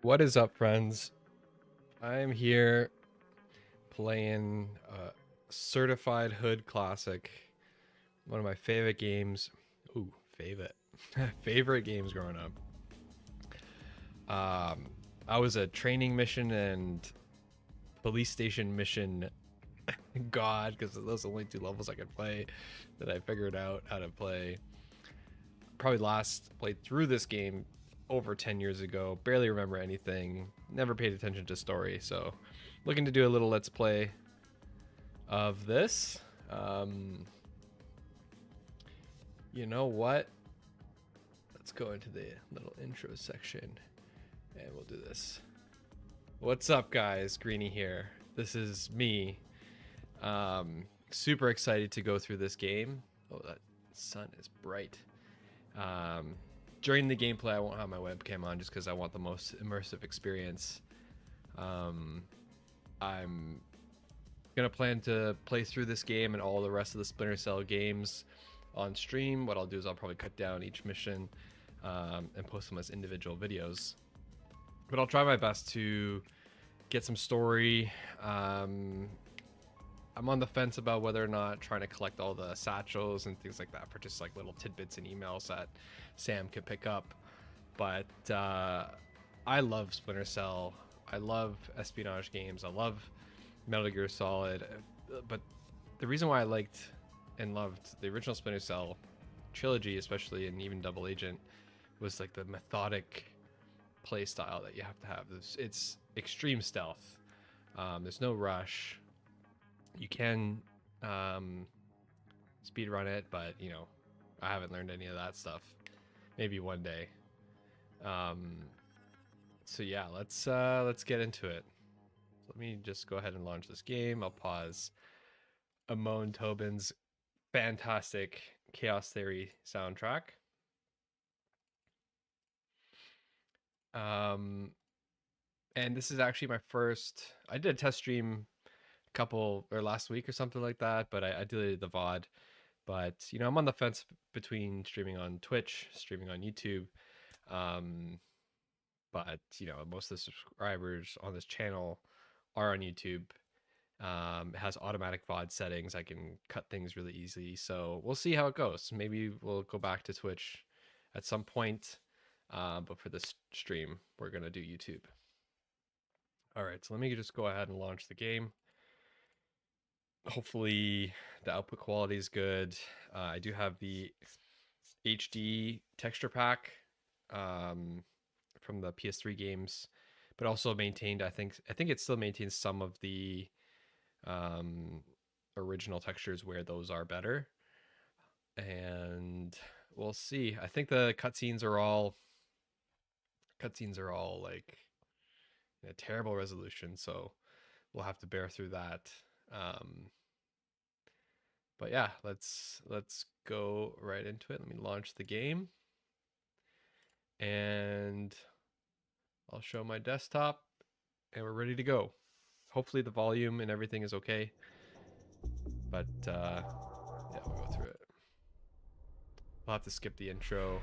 What is up, friends? I'm here playing Certified Hood Classic, one of my favorite games. Ooh, favorite. Favorite games growing up. I was a training mission and police station mission god, because those are the only two levels I could play that I figured out how to play. Probably last played through this game over 10 years ago. Barely remember anything. Never paid attention to story. So looking to do a little let's play of this. You know what? Let's go into the little intro section and we'll do this. What's up, guys? Greeny here. This is me. Super excited to go through this game. Oh, that sun is bright. During the gameplay, I won't have my webcam on just because I want the most immersive experience. I'm gonna plan to play through this game and all the rest of the Splinter Cell games on stream. What I'll do is I'll probably cut down each mission and post them as individual videos. But I'll try my best to get some story. I'm on the fence about whether or not trying to collect all the satchels and things like that for just like little tidbits and emails that Sam could pick up. But I love Splinter Cell. I love espionage games. I love Metal Gear Solid. But the reason why I liked and loved the original Splinter Cell trilogy, especially, and even Double Agent, was like the methodic play style that you have to have. It's extreme stealth. There's no rush. You can speed run it, but you know, I haven't learned any of that stuff. Maybe one day. So yeah, let's get into it. So let me just go ahead and launch this game. I'll pause Amon Tobin's fantastic Chaos Theory soundtrack. And this is actually my first. I did a test stream couple or last week or something like that, but I deleted the VOD. But you know, I'm on the fence between streaming on Twitch, streaming on YouTube. But you know, most of the subscribers on this channel are on YouTube. It has automatic VOD settings. I can cut things really easily. So we'll see how it goes. Maybe we'll go back to Twitch at some point. But for this stream, we're gonna do YouTube. All right, so let me just go ahead and launch the game. Hopefully the output quality is good. I do have the HD texture pack from the PS3 games, but also maintained. I think it still maintains some of the original textures where those are better. And we'll see. I think the cutscenes are all like in a terrible resolution, so we'll have to bear through that. But yeah, let's go right into it. Let me launch the game and I'll show my desktop and we're ready to go. Hopefully the volume and everything is okay, but yeah, we'll go through it. I'll have to skip the intro.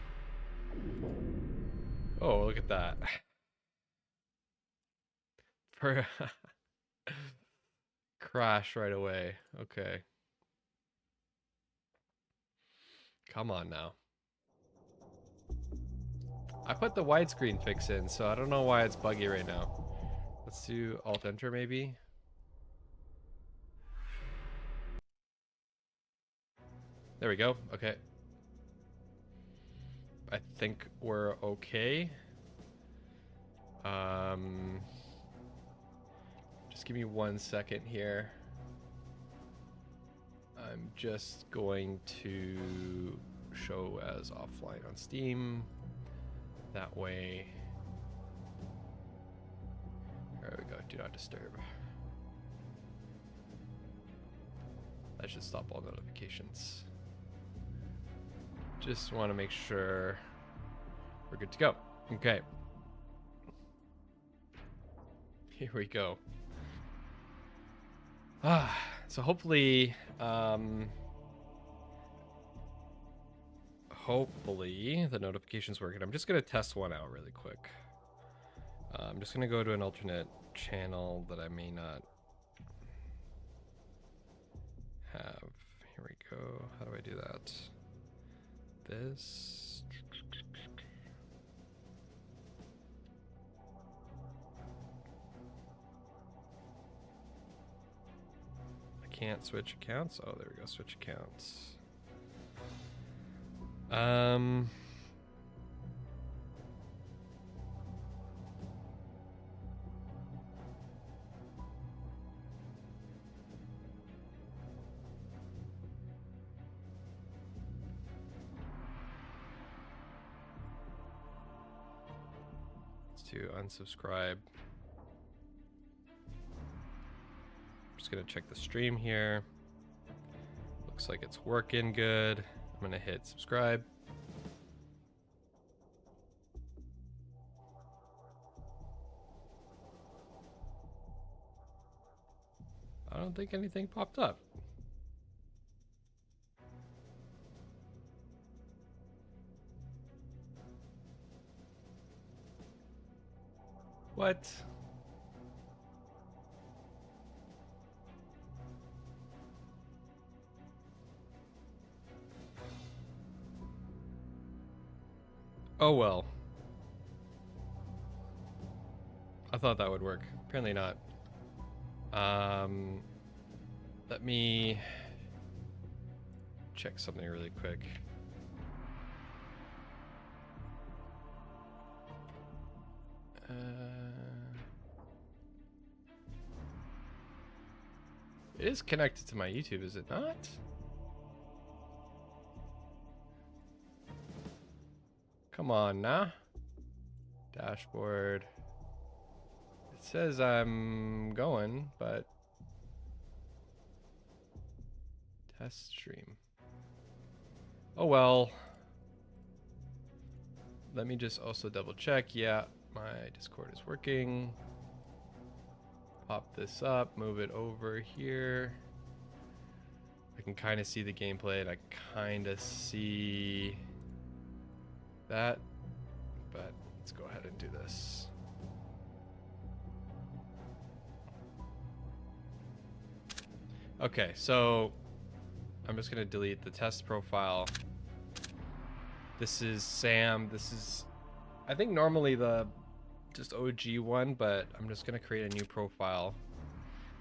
Oh, look at that. Crash right away. Okay. Come on now. I put the widescreen fix in, so I don't know why it's buggy right now. Let's do Alt-Enter maybe. There we go. Okay. I think we're okay. Just give me 1 second here. I'm just going to show as offline on Steam. That way. There we go. Do not disturb. That should stop all notifications. Just want to make sure we're good to go. Okay. Here we go. So hopefully the notifications working. I'm just gonna test one out really quick. I'm just gonna go to an alternate channel that I may not have. Here we go. How do I do that? This. I can't switch accounts. Oh, there we go. Switch accounts. To unsubscribe. I'm just gonna check the stream here. Looks like it's working good. I'm gonna hit subscribe. I don't think anything popped up. What? Oh well. I thought that would work. Apparently not. Let me check something really quick. It is connected to my YouTube, is it not? Come on now. Dashboard. It says I'm going, but test stream. Oh well. Let me just also double check. Yeah, my Discord is working. Pop this up, move it over here. I can kind of see the gameplay and I kind of see that, but let's go ahead and do this. Okay, so I'm just gonna delete the test profile. This is Sam. This is, I think normally the just OG one, but I'm just gonna create a new profile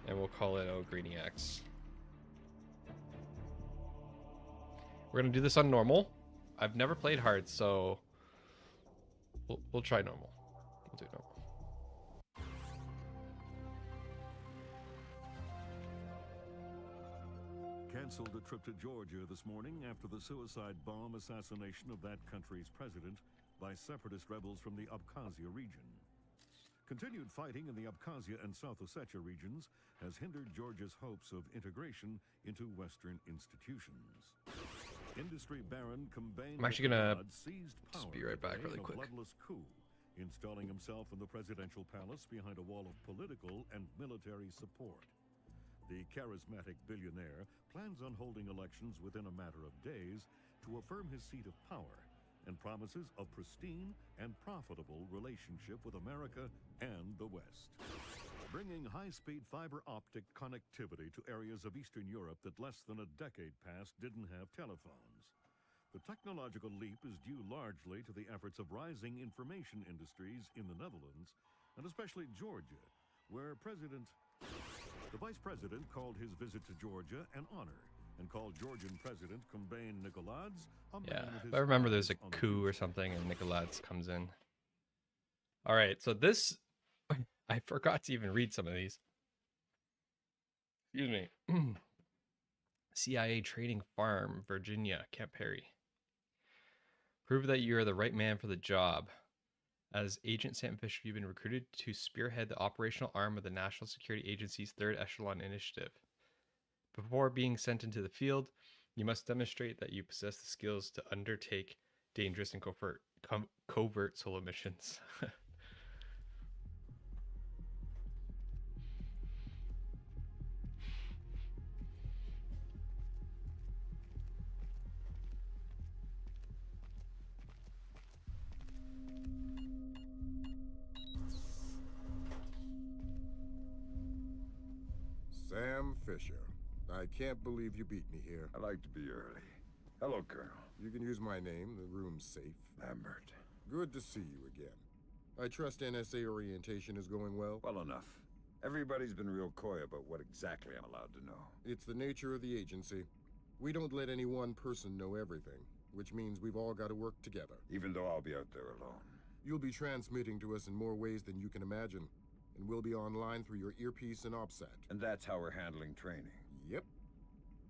and we'll call it oGR33NYx. We're gonna do this on normal. I've never played hard, so we'll try normal. We'll do normal. Canceled a trip to Georgia this morning after the suicide bomb assassination of that country's president by separatist rebels from the Abkhazia region. Continued fighting in the Abkhazia and South Ossetia regions has hindered Georgia's hopes of integration into Western institutions. Industry baron I'm actually gonna just be right back really quick. Bloodless coup, installing himself in the presidential palace behind a wall of political and military support. The charismatic billionaire plans on holding elections within a matter of days to affirm his seat of power and promises a pristine and profitable relationship with America and the West. Bringing high-speed fiber optic connectivity to areas of Eastern Europe that less than a decade past didn't have telephones. The technological leap is due largely to the efforts of rising information industries in the Netherlands, and especially Georgia, where the vice president called his visit to Georgia an honor and called Georgian President Kumbain Nikolaadze a man with his I remember there's a coup or something and Nikolaadze comes in. All right, so this, I forgot to even read some of these. Excuse me. CIA Training Farm, Virginia, Camp Perry. Prove that you are the right man for the job. As Agent Sam Fisher, you've been recruited to spearhead the operational arm of the National Security Agency's Third Echelon Initiative. Before being sent into the field, you must demonstrate that you possess the skills to undertake dangerous and covert solo missions. Fisher. I can't believe you beat me here. I like to be early. Hello, Colonel. You can use my name. The room's safe. Lambert. Good to see you again. I trust NSA orientation is going well? Well enough. Everybody's been real coy about what exactly I'm allowed to know. It's the nature of the agency. We don't let any one person know everything, which means we've all got to work together. Even though I'll be out there alone. You'll be transmitting to us in more ways than you can imagine, and we'll be online through your earpiece and OPSAT. And that's how we're handling training. Yep.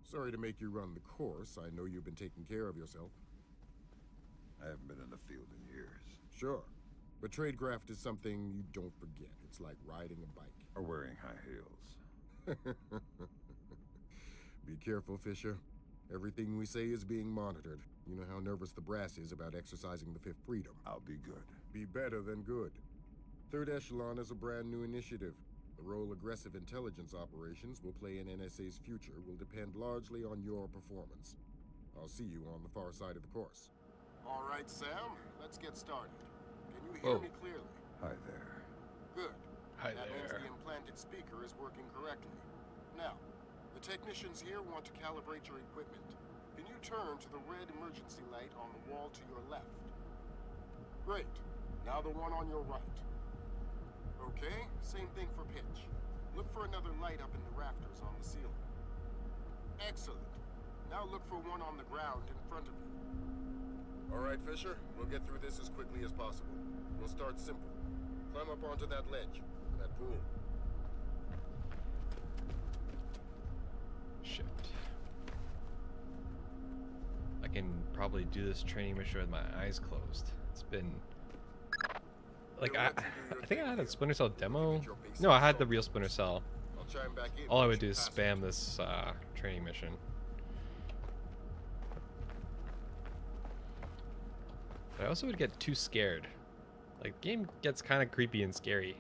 Sorry to make you run the course. I know you've been taking care of yourself. I haven't been in the field in years. Sure. But tradecraft is something you don't forget. It's like riding a bike. Or wearing high heels. Be careful, Fisher. Everything we say is being monitored. You know how nervous the brass is about exercising the Fifth Freedom. I'll be good. Be better than good. Third Echelon is a brand new initiative. The role aggressive intelligence operations will play in NSA's future will depend largely on your performance. I'll see you on the far side of the course. All right, Sam, let's get started. Can you hear me clearly? Hi there. Good. Hi That means there. the implanted speaker is working correctly. Now, the technicians here want to calibrate your equipment. Can you turn to the red emergency light on the wall to your left? Great. Now the one on your right. Okay, same thing for pitch. Look for another light up in the rafters on the ceiling. Excellent. Now look for one on the ground in front of you. All right, Fisher. We'll get through this as quickly as possible. We'll start simple. Climb up onto that ledge, that pool. Shit. I can probably do this training mission with my eyes closed. It's been like I think I had a Splinter Cell demo. No, I had the real Splinter Cell. I'll chime back in. All I would do is spam this training mission. But I also would get too scared. Like, the game gets kind of creepy and scary.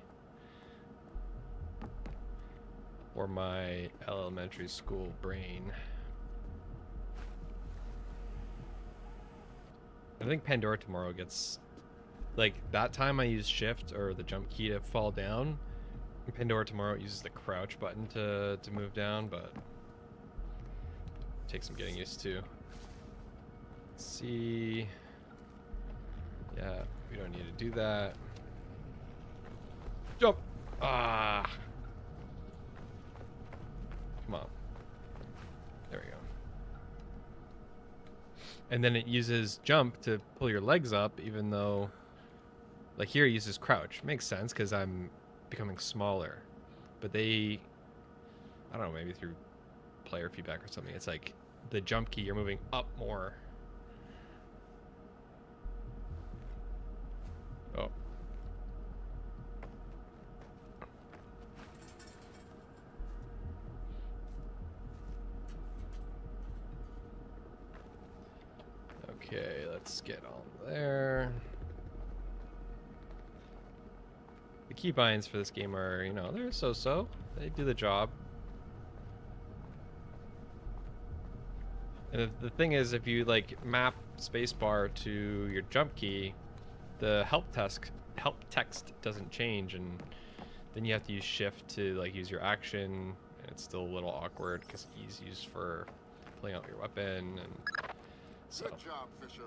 For my elementary school brain. I think Pandora tomorrow gets... Like, that time I used shift or the jump key to fall down. And Pandora tomorrow uses the crouch button to move down, but... Takes some getting used to. Let's see... Yeah, we don't need to do that. Jump! Ah! Come on. There we go. And then it uses jump to pull your legs up, even though... Like here it uses crouch. Makes sense, because I'm becoming smaller. But they... I don't know, maybe through player feedback or something. It's like the jump key, you're moving up more. Oh. Okay, let's get on there. The keybinds for this game are, you know, they're so-so. They do the job. And the thing is, if you like map spacebar to your jump key, the help text doesn't change, and then you have to use shift to like use your action, and it's still a little awkward because E's used for pulling out your weapon, and so. Good job, Fisher.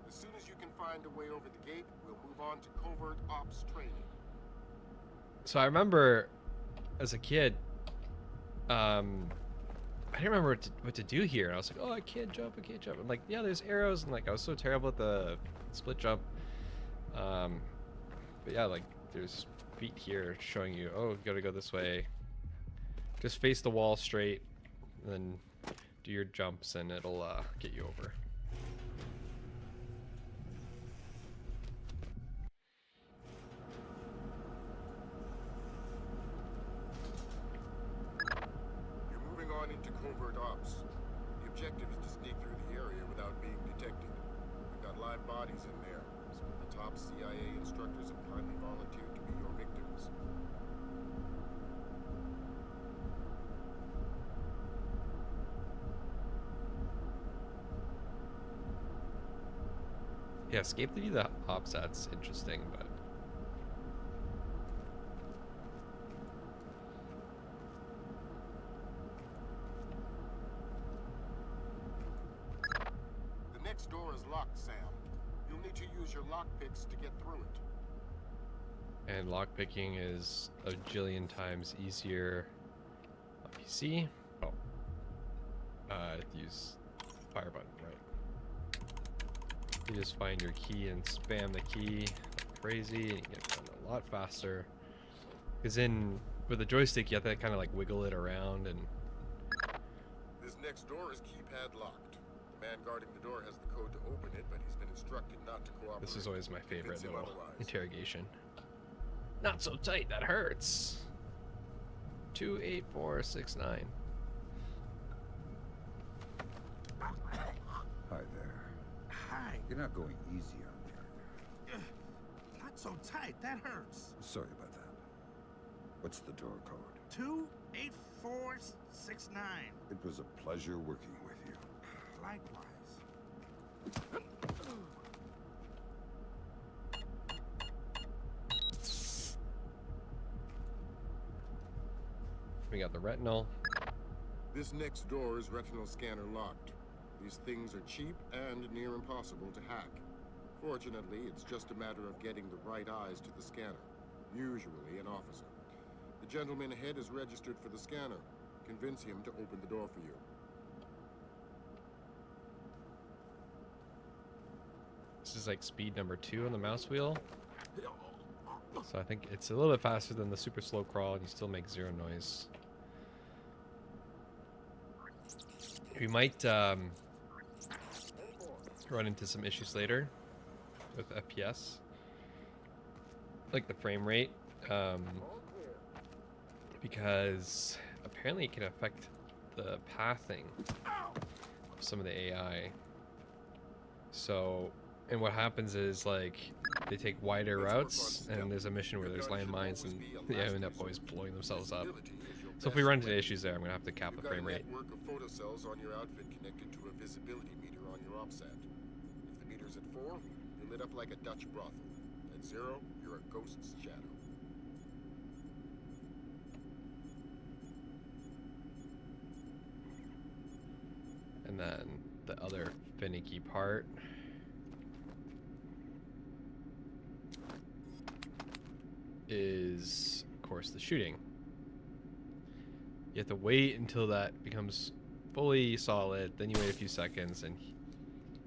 As soon as you can find a way over the gate, we'll move on to covert ops training. So I remember as a kid, I didn't remember what to do here. And I was like, oh, I can't jump. I'm like, yeah, there's arrows, and like I was so terrible at the split jump. But yeah, like there's feet here showing you, oh, you gotta go this way. Just face the wall straight, and then do your jumps, and it'll get you over. You're moving on into covert ops. The objective is to sneak through the area without being detected. We've got live bodies in there. Some of the top CIA instructors have kindly volunteered to be your victims. Yeah, escape to do the OPSAT's interesting, but need to use your lockpicks to get through it. And lockpicking is a jillion times easier on PC. Oh. Use fire button, right? You just find your key and spam the key like crazy, and you get it done a lot faster. Because with the joystick, you have to kind of like wiggle it around, and This next door is keypad locked. The man guarding the door has the code to open it, but he's been instructed not to cooperate. this is always my favorite Convince him little otherwise. interrogation. Not so tight, that hurts. 28469. Hi there. Hi. You're not going easy on me, are Not so tight. That hurts. you? Sorry about that. What's the door code? 28469. It was a pleasure working with you. Likewise. We got the retinal. This next door is retinal scanner locked. These things are cheap and near impossible to hack. Fortunately, it's just a matter of getting the right eyes to the scanner, usually an officer. The gentleman ahead is registered for the scanner. Convince him to open the door for you. This is like speed number 2 on the mouse wheel. So I think it's a little bit faster than the super slow crawl, and you still make 0 noise. We might run into some issues later with FPS, like the frame rate, because apparently it can affect the pathing of some of the AI. So, and what happens is, like, they take wider routes, and there's a mission where there's landmines, and they end up always blowing themselves up. So if we run into issues there, I'm gonna have to cap the frame rate. You've got a network of photocells on your outfit connected to a visibility meter on your OPSAT. If the meter's at 4, you're lit up like a Dutch brothel. At 0, you're a ghost's shadow. And then the other finicky part is, of course, the shooting. You have to wait until that becomes fully solid, then you wait a few seconds, and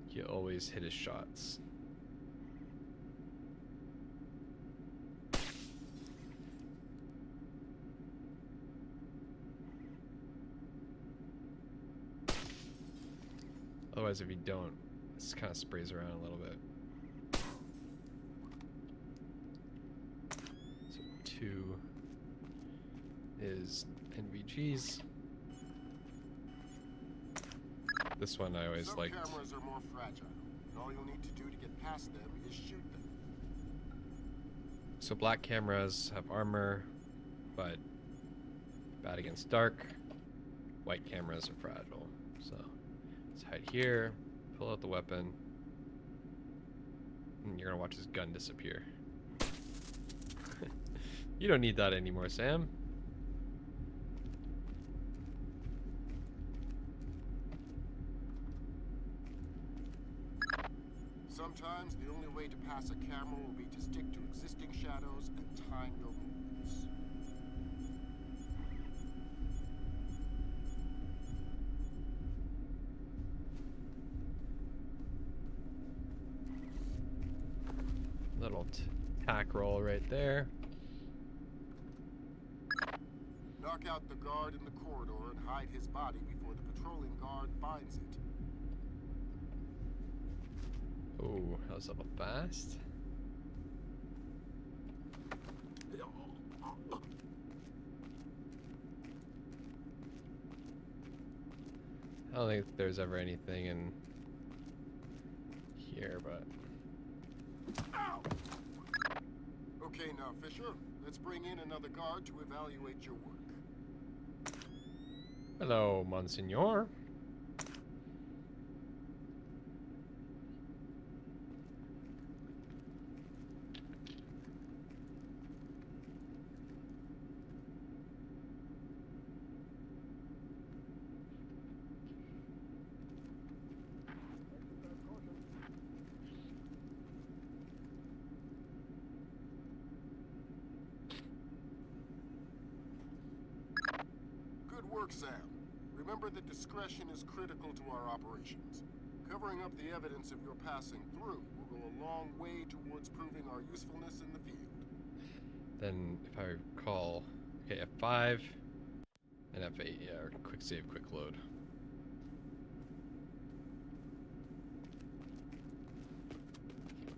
he always hit his shots. Otherwise, if you don't, this kind of sprays around a little bit. So 2 is NVGs. This one I always Some liked. cameras are more fragile, and all you'll need to do to get past them is shoot them. So black cameras have armor, but bad against dark. White cameras are fragile. So let's hide here, pull out the weapon, and you're gonna watch his gun disappear. You don't need that anymore, Sam. Sometimes the only way to pass a camera will be to stick to existing shadows and time your moves. Little tack roll right there. Knock out the guard in the corridor and hide his body before the patrolling guard finds it. Oh, that was a little fast. I don't think there's ever anything in here, but Okay, now, Fisher, let's bring in another guard to evaluate your work. hello, Monsignor. work, Sam. Remember that discretion is critical to our operations. Covering up the evidence of your passing through will go a long way towards proving our usefulness in the field. Then, if I recall, okay, F5 and F8, yeah, quick save, quick load.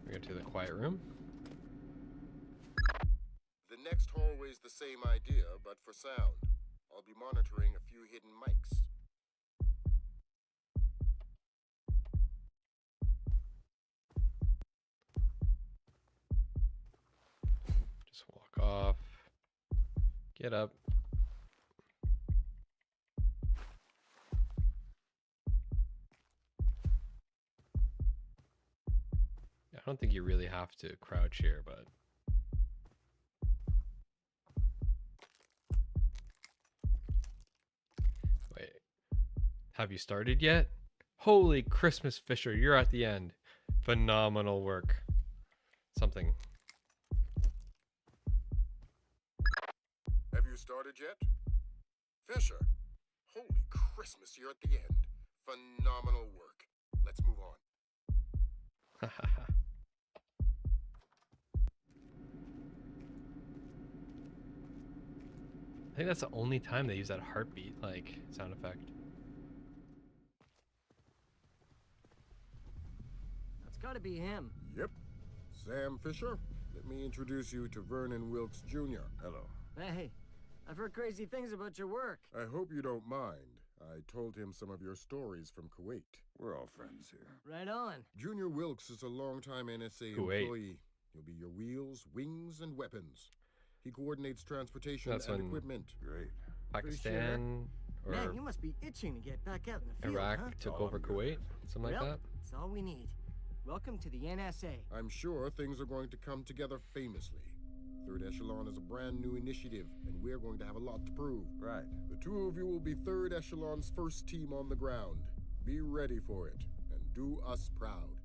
We go to the quiet room. The next hallway's the same idea, but for sound. I'll be monitoring a few hidden mics. Just walk off. Get up. I don't think you really have to crouch here, but wait. Have you started yet? Holy Christmas, Fisher, you're at the end. Phenomenal work. Something. Have you started yet? Fisher, holy Christmas, you're at the end. Phenomenal work. Let's move on. I think that's the only time they use that heartbeat like sound effect. That's gotta be him. Yep. Sam Fisher, let me introduce you to Vernon Wilkes Jr. Hello. Hey, I've heard crazy things about your work. I hope you don't mind. I told him some of your stories from Kuwait. We're all friends here. Right on. Junior Wilkes is a longtime NSA Kuwait. employee. He'll be your wheels, wings, and weapons. He coordinates transportation That's and when- equipment. Great. Pakistan or Man, you must be itching to get back out in the field, Iraq huh? took Oh, over I'm good. Kuwait, something like Well, that. that's all we need. Welcome to the NSA. I'm sure things are going to come together famously. Third Echelon is a brand new initiative, and we're going to have a lot to prove. Right. The two of you will be Third Echelon's first team on the ground. Be ready for it, and do us proud.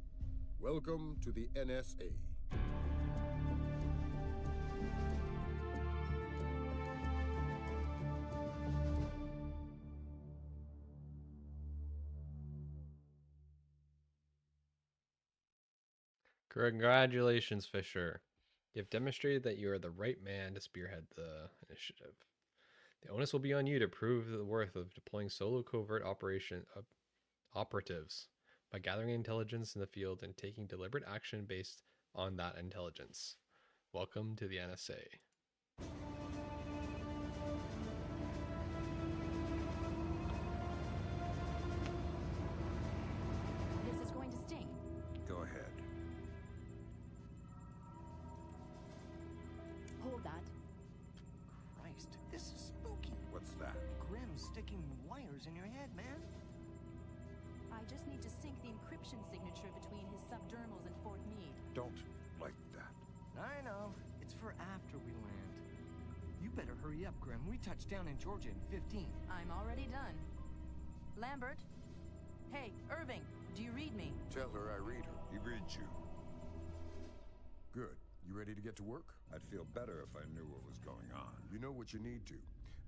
Welcome to the NSA. Congratulations, Fisher. You've demonstrated that you are the right man to spearhead the initiative. The onus will be on you to prove the worth of deploying solo covert operatives by gathering intelligence in the field and taking deliberate action based on that intelligence. Welcome to the NSA. This is going to sting. Go ahead. Hold that. Christ, this is spooky. What's that? Grim sticking wires in your head, man. I just need to sync the encryption signature between his subdermals and Fort Meade. Don't like that. I know. It's for after we land. You better hurry up, Grim. We touch down in Georgia in 15. I'm already done. Lambert? Hey, Irving, do you read me? Tell her I read her. He reads you. Good. You ready to get to work? I'd feel better if I knew what was going on. You know what you need to.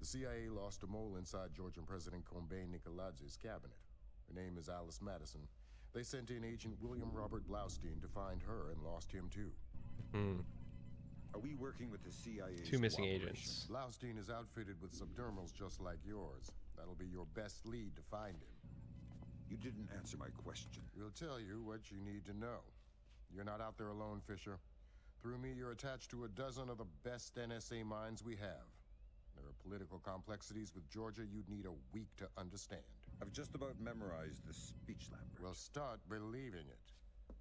The CIA lost a mole inside Georgian President Kombay Nikoladzi's cabinet. Her name is Alice Madison. They sent in Agent William Robert Blaustein to find her and lost him too. Are we working with the CIA? Two missing agents. Blaustein is outfitted with subdermals just like yours. That'll be your best lead to find him. You didn't answer my question. We'll tell you what you need to know. You're not out there alone, Fisher. Through me, you're attached to a dozen of the best NSA minds we have. There are political complexities with Georgia you'd need a week to understand. I've just about memorized the speech, Lambert. Well, start believing it.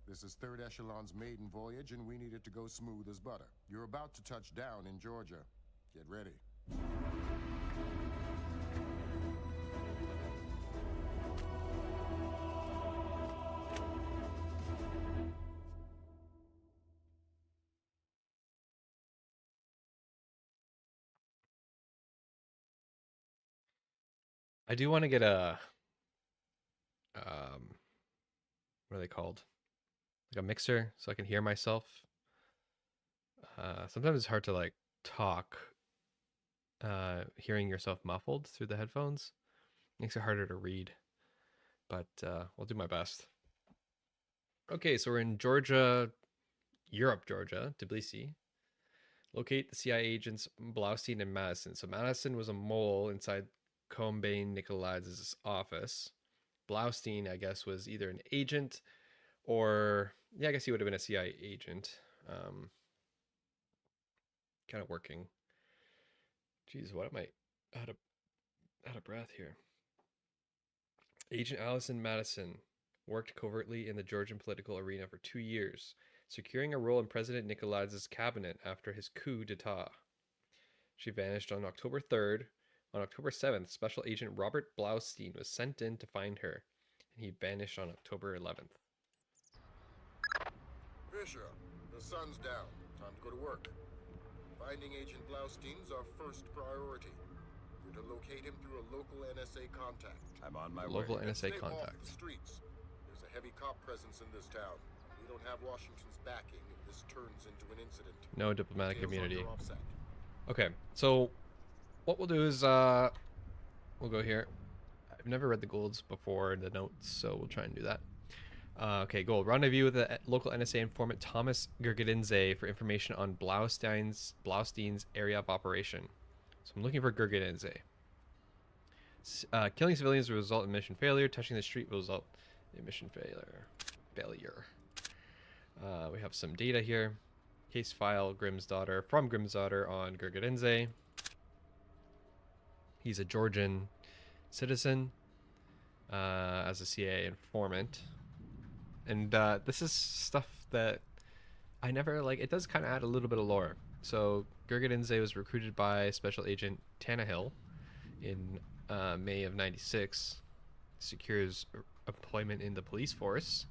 This is Third Echelon's maiden voyage, and we need it to go smooth as butter. You're about to touch down in Georgia. Get ready. I do want to get a what are they called? Like a mixer so I can hear myself. Sometimes it's hard to like talk hearing yourself muffled through the headphones. Makes it harder to read, but we'll do my best. Okay, so we're in Georgia, Europe, Georgia, Tbilisi. Locate the CIA agents Blaustein and Madison. So Madison was a mole inside Combane Nicolaides' office. Blaustein, I guess, was either an agent or, yeah, I guess he would have been a CIA agent. Kind of working. Jeez, what am I out of breath here? Agent Allison Madison worked covertly in the Georgian political arena for 2 years, securing a role in President Nicolaides' cabinet after his coup d'etat. She vanished on October 3rd. On October 7th, Special Agent Robert Blaustein was sent in to find her, and he vanished on October 11th. Fisher, the sun's down. Time to go to work. Finding Agent Blaustein's our first priority. We're to locate him through a local NSA contact. I'm on my Local way. NSA Stay off contact. the streets. There's a heavy cop presence in this town. We don't have Washington's backing if this turns into an incident. No diplomatic Details on immunity. your offset. Okay, so what we'll do is we'll go here. I've never read the golds before the notes, so we'll try and do that. Okay, gold. Rendezvous with the local NSA informant Thomas Gurgidinze for information on Blaustein's area of operation. So I'm looking for Gurgidinze. Killing civilians will result in mission failure. Touching the street will result in mission failure. We have some data here. Case file Grimm's daughter from Grimm's daughter on Gurgidinze. He's a Georgian citizen as a CIA informant. And this is stuff that I never like. It does kind of add a little bit of lore. So Gurgidinze was recruited by Special Agent Tannehill in May of '96. Secures employment in the police force.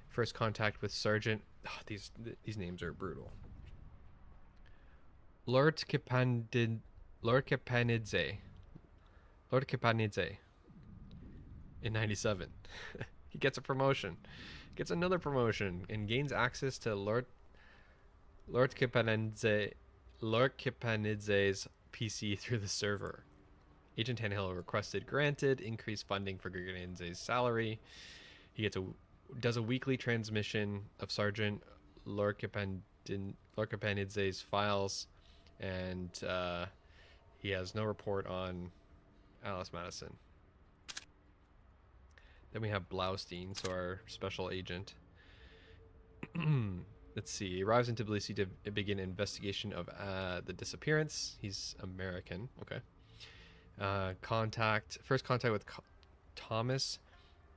First contact with Sergeant. Oh, these names are brutal. Lord Kepanidze in '97. He gets a promotion. Gets another promotion and gains access to Lord Kepanidze's PC through the server. Agent Tannehill requested granted increased funding for Gurgidinze's salary. He does a weekly transmission of Sergeant Lord Kepanidze's files, and he has no report on Alice Madison. Then we have Blaustein, so our special agent. Let's see. He arrives in Tbilisi to begin an investigation of the disappearance. He's American. Okay. First contact with Thomas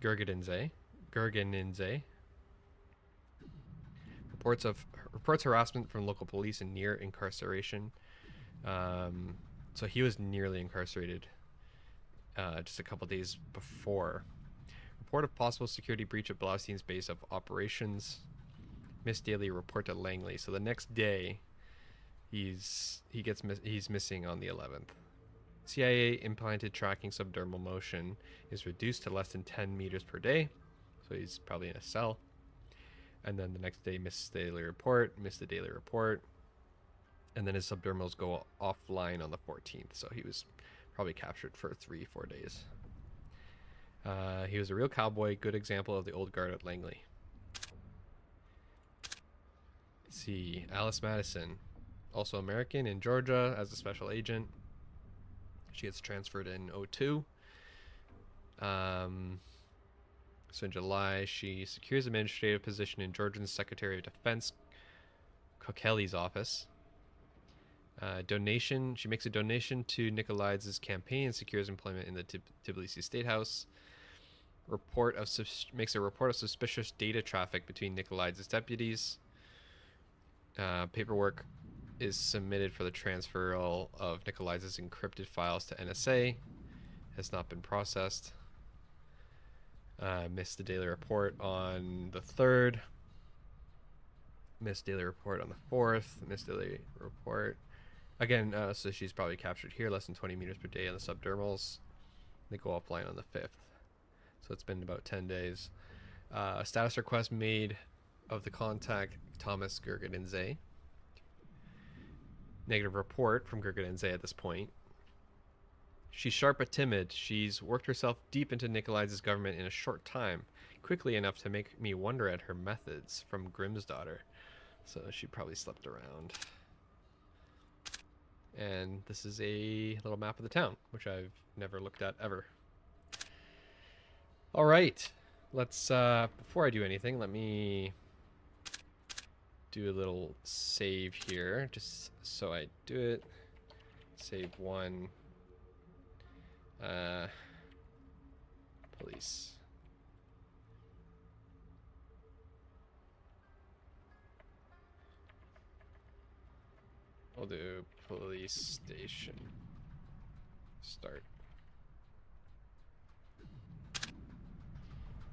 Gurgidinze. Reports harassment from local police and near incarceration. So he was nearly incarcerated just a couple days before. Report of possible security breach at Blaustein's base of operations. Missed daily report to Langley. So the next day, he's missing on the 11th. CIA implanted tracking subdermal motion is reduced to less than 10 meters per day. So he's probably in a cell. And then the next day, missed the daily report. And then his subdermals go offline on the 14th. So he was probably captured for 3-4 days. He was a real cowboy, good example of the old guard at Langley. Let's see, Alice Madison, also American in Georgia as a special agent. She gets transferred in '02. So in July, she secures administrative position in Georgian Secretary of Defense Kokeli's office. She makes a donation to Nicolaides' campaign and secures employment in the Tbilisi State House. Makes a report of suspicious data traffic between Nicolaides' deputies. Paperwork is submitted for the transfer of Nicolaides' encrypted files to NSA. Has not been processed. Missed the daily report on the 3rd. Missed daily report on the 4th. Missed daily report. Again, so she's probably captured here, less than 20 meters per day on the subdermals. They go offline on the 5th. So it's been about 10 days. A status request made of the contact Thomas Gurgidinze. Negative report from Gurgidinze at this point. She's sharp but timid. She's worked herself deep into Nikolai's government in a short time, quickly enough to make me wonder at her methods. From Grimm's daughter. So she probably slept around. And this is a little map of the town, which I've never looked at ever. All right, let's, before I do anything, let me do a little save here, just so I do it. Save one. Police. We'll do police station. Start.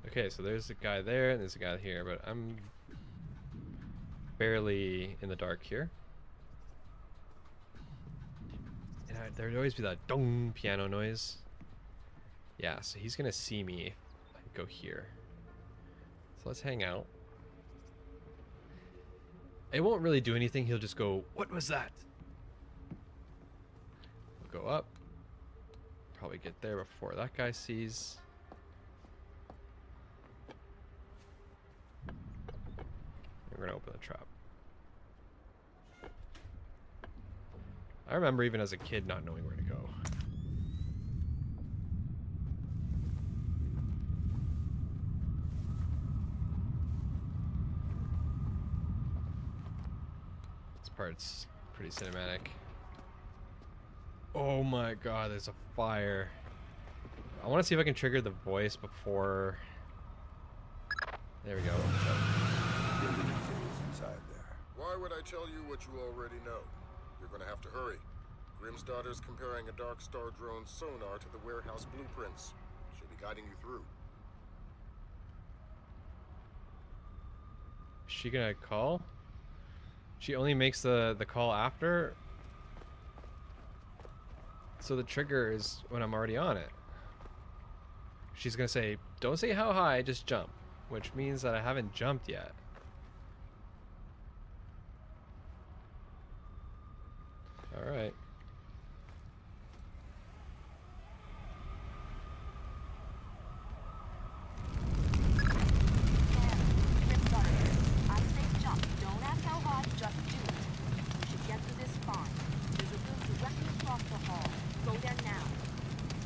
Okay, so there's a guy there, and there's a guy here, but I'm barely in the dark here. And there'd always be that dong piano noise. Yeah, so he's gonna see me if I go here. So let's hang out. It won't really do anything. He'll just go, "What was that?" We'll go up. Probably get there before that guy sees. We're gonna open the trap. I remember even as a kid not knowing where to go. This part's pretty cinematic. Oh my god, there's a fire. I want to see if I can trigger the voice before... There we go. Inside there. Why would I tell you what you already know? You're gonna have to hurry. Grimm's daughter's comparing a Dark Star drone's sonar to the warehouse blueprints. She'll be guiding you through. Is she gonna call? She only makes the call after? So the trigger is when I'm already on it. She's gonna say, don't say how high, just jump. Which means that I haven't jumped yet. Alright. I say jump. Don't ask how hard, just do it. You should get through this fine. There's a room directly across the hall. Go there now.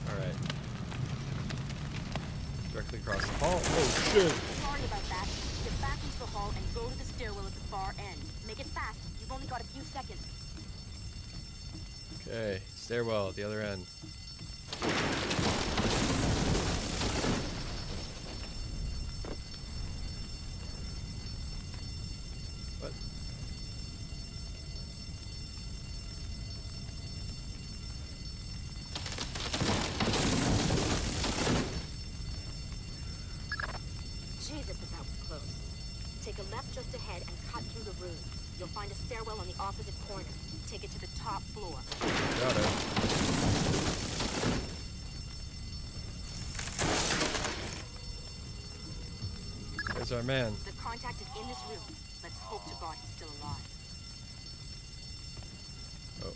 Alright. Directly across the hall. Oh shit! Sorry about that. Get back into the hall and go to the stairwell at the far end. Make it fast. You've only got a few seconds. Okay, stairwell at the other end. What? Jesus, but that was close. Take a left just ahead and cut through the room. You'll find a stairwell on the opposite corner. Take it to the top floor. Got it. There's our man. The contact is in this room. Let's hope to God he's still alive. Oh.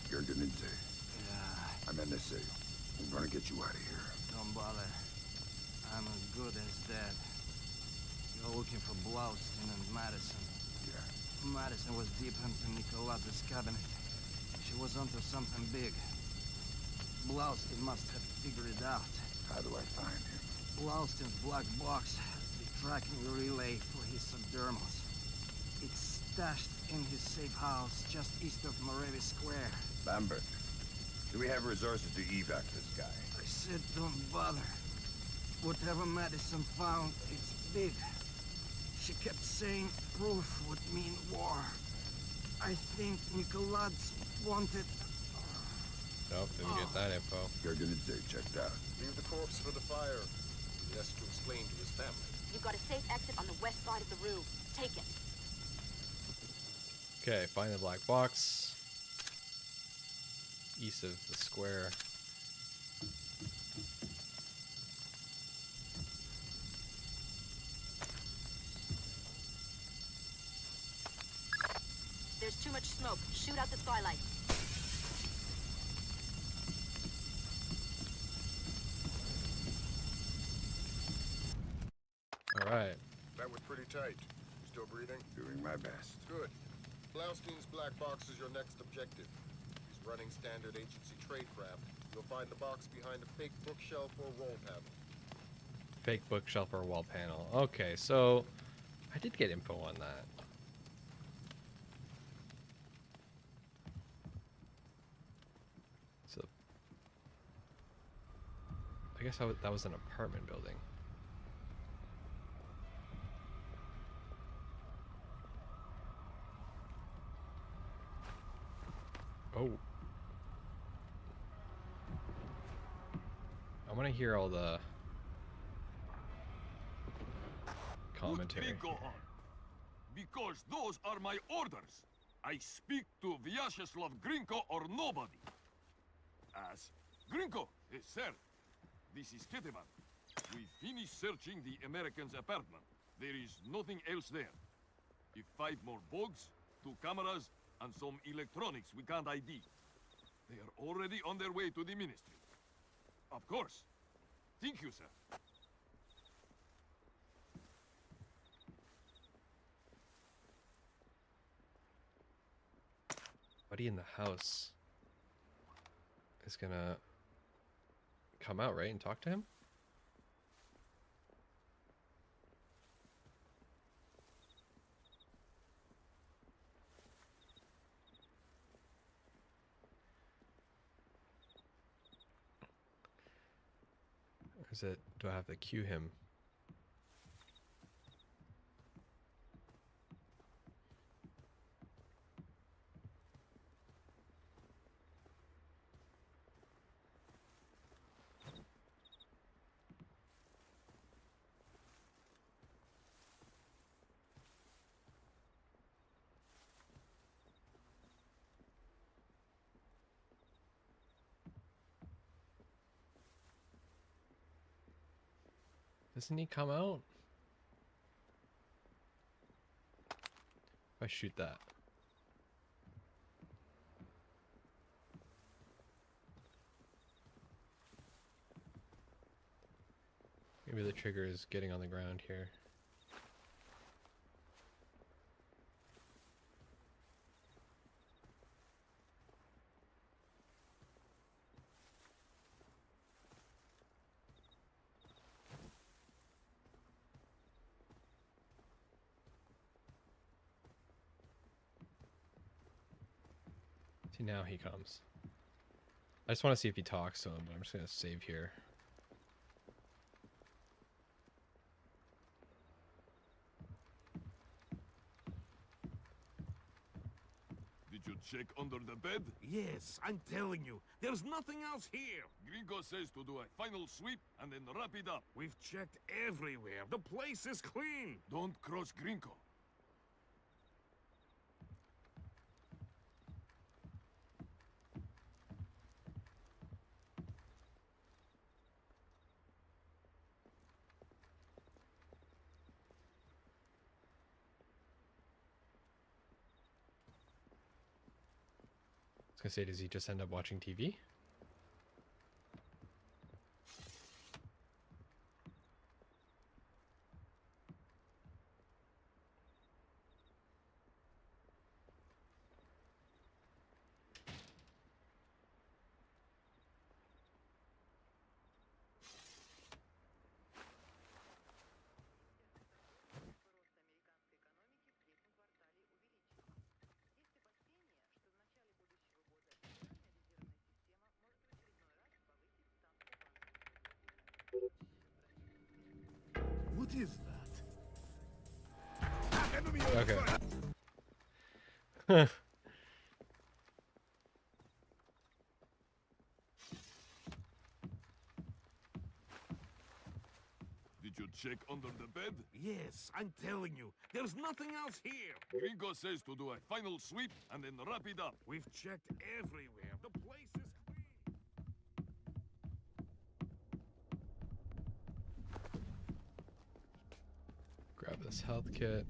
You're gonna say. Yeah, I'm NSA. I'm gonna get you out of here. don't bother. I'm as good as dead. You're looking for Blaustin and Madison. Yeah. Madison was deep into Nicolaz's cabinet. She was onto something big. Blaustin must have figured it out. How do I find him? Blaustin's black box has the tracking relay for his subdermals. It's stashed in his safe house just east of Morevi Square. Lambert, do we have resources to evac this guy? I said don't bother. Whatever Madison found, it's big. She kept saying proof would mean war. I think Nicolaz wanted... Nope, didn't get that info. You're gonna say checked out. Leave the corpse for the fire. He has to explain to his family. You've got a safe exit on the west side of the room. Take it. Okay, find the black box. East of the square. There's too much smoke. Shoot out the skylight. tight. Still breathing? Doing my best. Good. Blaustein's black box is your next objective. He's running standard agency tradecraft. You'll find the box behind a fake bookshelf or wall panel. Fake bookshelf or wall panel. Okay, so I did get info on that. So I guess that was an apartment building. Oh. I want to hear all the commentary. Put Gringo on, because those are my orders. I speak to Vyacheslav Gringo or nobody. As Gringo, sir, this is Ketevan. We finished searching the American's apartment. There is nothing else there. If 5 more bugs, 2 cameras, and some electronics we can't ID. They are already on their way to the ministry. Of course. Thank you, sir. Buddy in the house is gonna come out, right, and talk to him? Or is it, do I have to cue him? Doesn't he come out? If I shoot that. Maybe the trigger is getting on the ground here. See, now he comes. I just want to see if he talks to him, but I'm just going to save here. Did you check under the bed? Yes, I'm telling you, there's nothing else here. Gringo says to do a final sweep and then wrap it up. We've checked everywhere. The place is clean. Don't cross Gringo. I was gonna say, does he just end up watching TV? What is that? Enemy on Okay. fire. Did you check under the bed? Yes, I'm telling you, there's nothing else here. Gringo says to do a final sweep and then wrap it up. We've checked everywhere. The place is clean. Grab this health kit.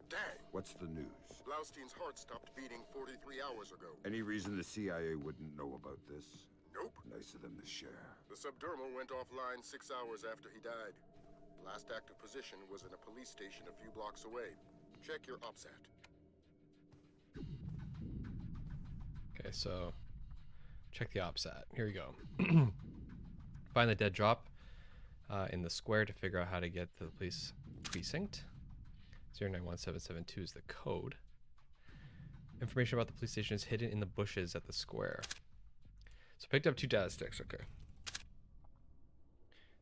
Dang. What's the news? Blaustein's heart stopped beating 43 hours ago. Any reason the CIA wouldn't know about this? Nope. Nice of them to share. The subdermal went offline 6 hours after he died. Last active position was in a police station a few blocks away. Check your OPSAT. Okay, so check the OPSAT. Here we go. Find the dead drop in the square to figure out how to get to the police precinct. 091772 is the code. Information about the police station is hidden in the bushes at the square. So picked up 2 data sticks. Okay.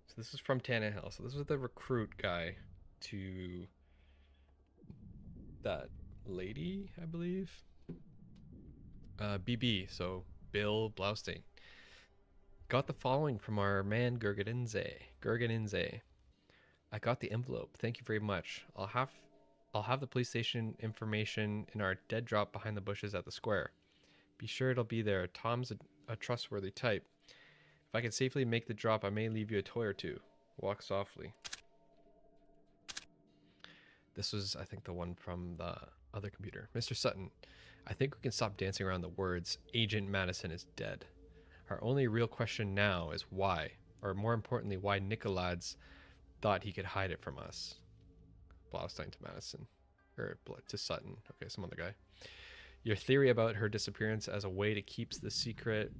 So this is from Tannehill. So this was the recruit guy to that lady, I believe. BB, so Bill Blaustein. Got the following from our man Gurganinze. I got the envelope. Thank you very much. I'll have the police station information in our dead drop behind the bushes at the square. Be sure it'll be there. Tom's a trustworthy type. If I can safely make the drop, I may leave you a toy or two. Walk softly. This was, I think, the one from the other computer. Mr. Sutton, I think we can stop dancing around the words. Agent Madison is dead. Our only real question now is why, or more importantly, why Nicolaides thought he could hide it from us. Blaustein to Madison, or to Sutton. Okay, some other guy. Your theory about her disappearance as a way to keep secret.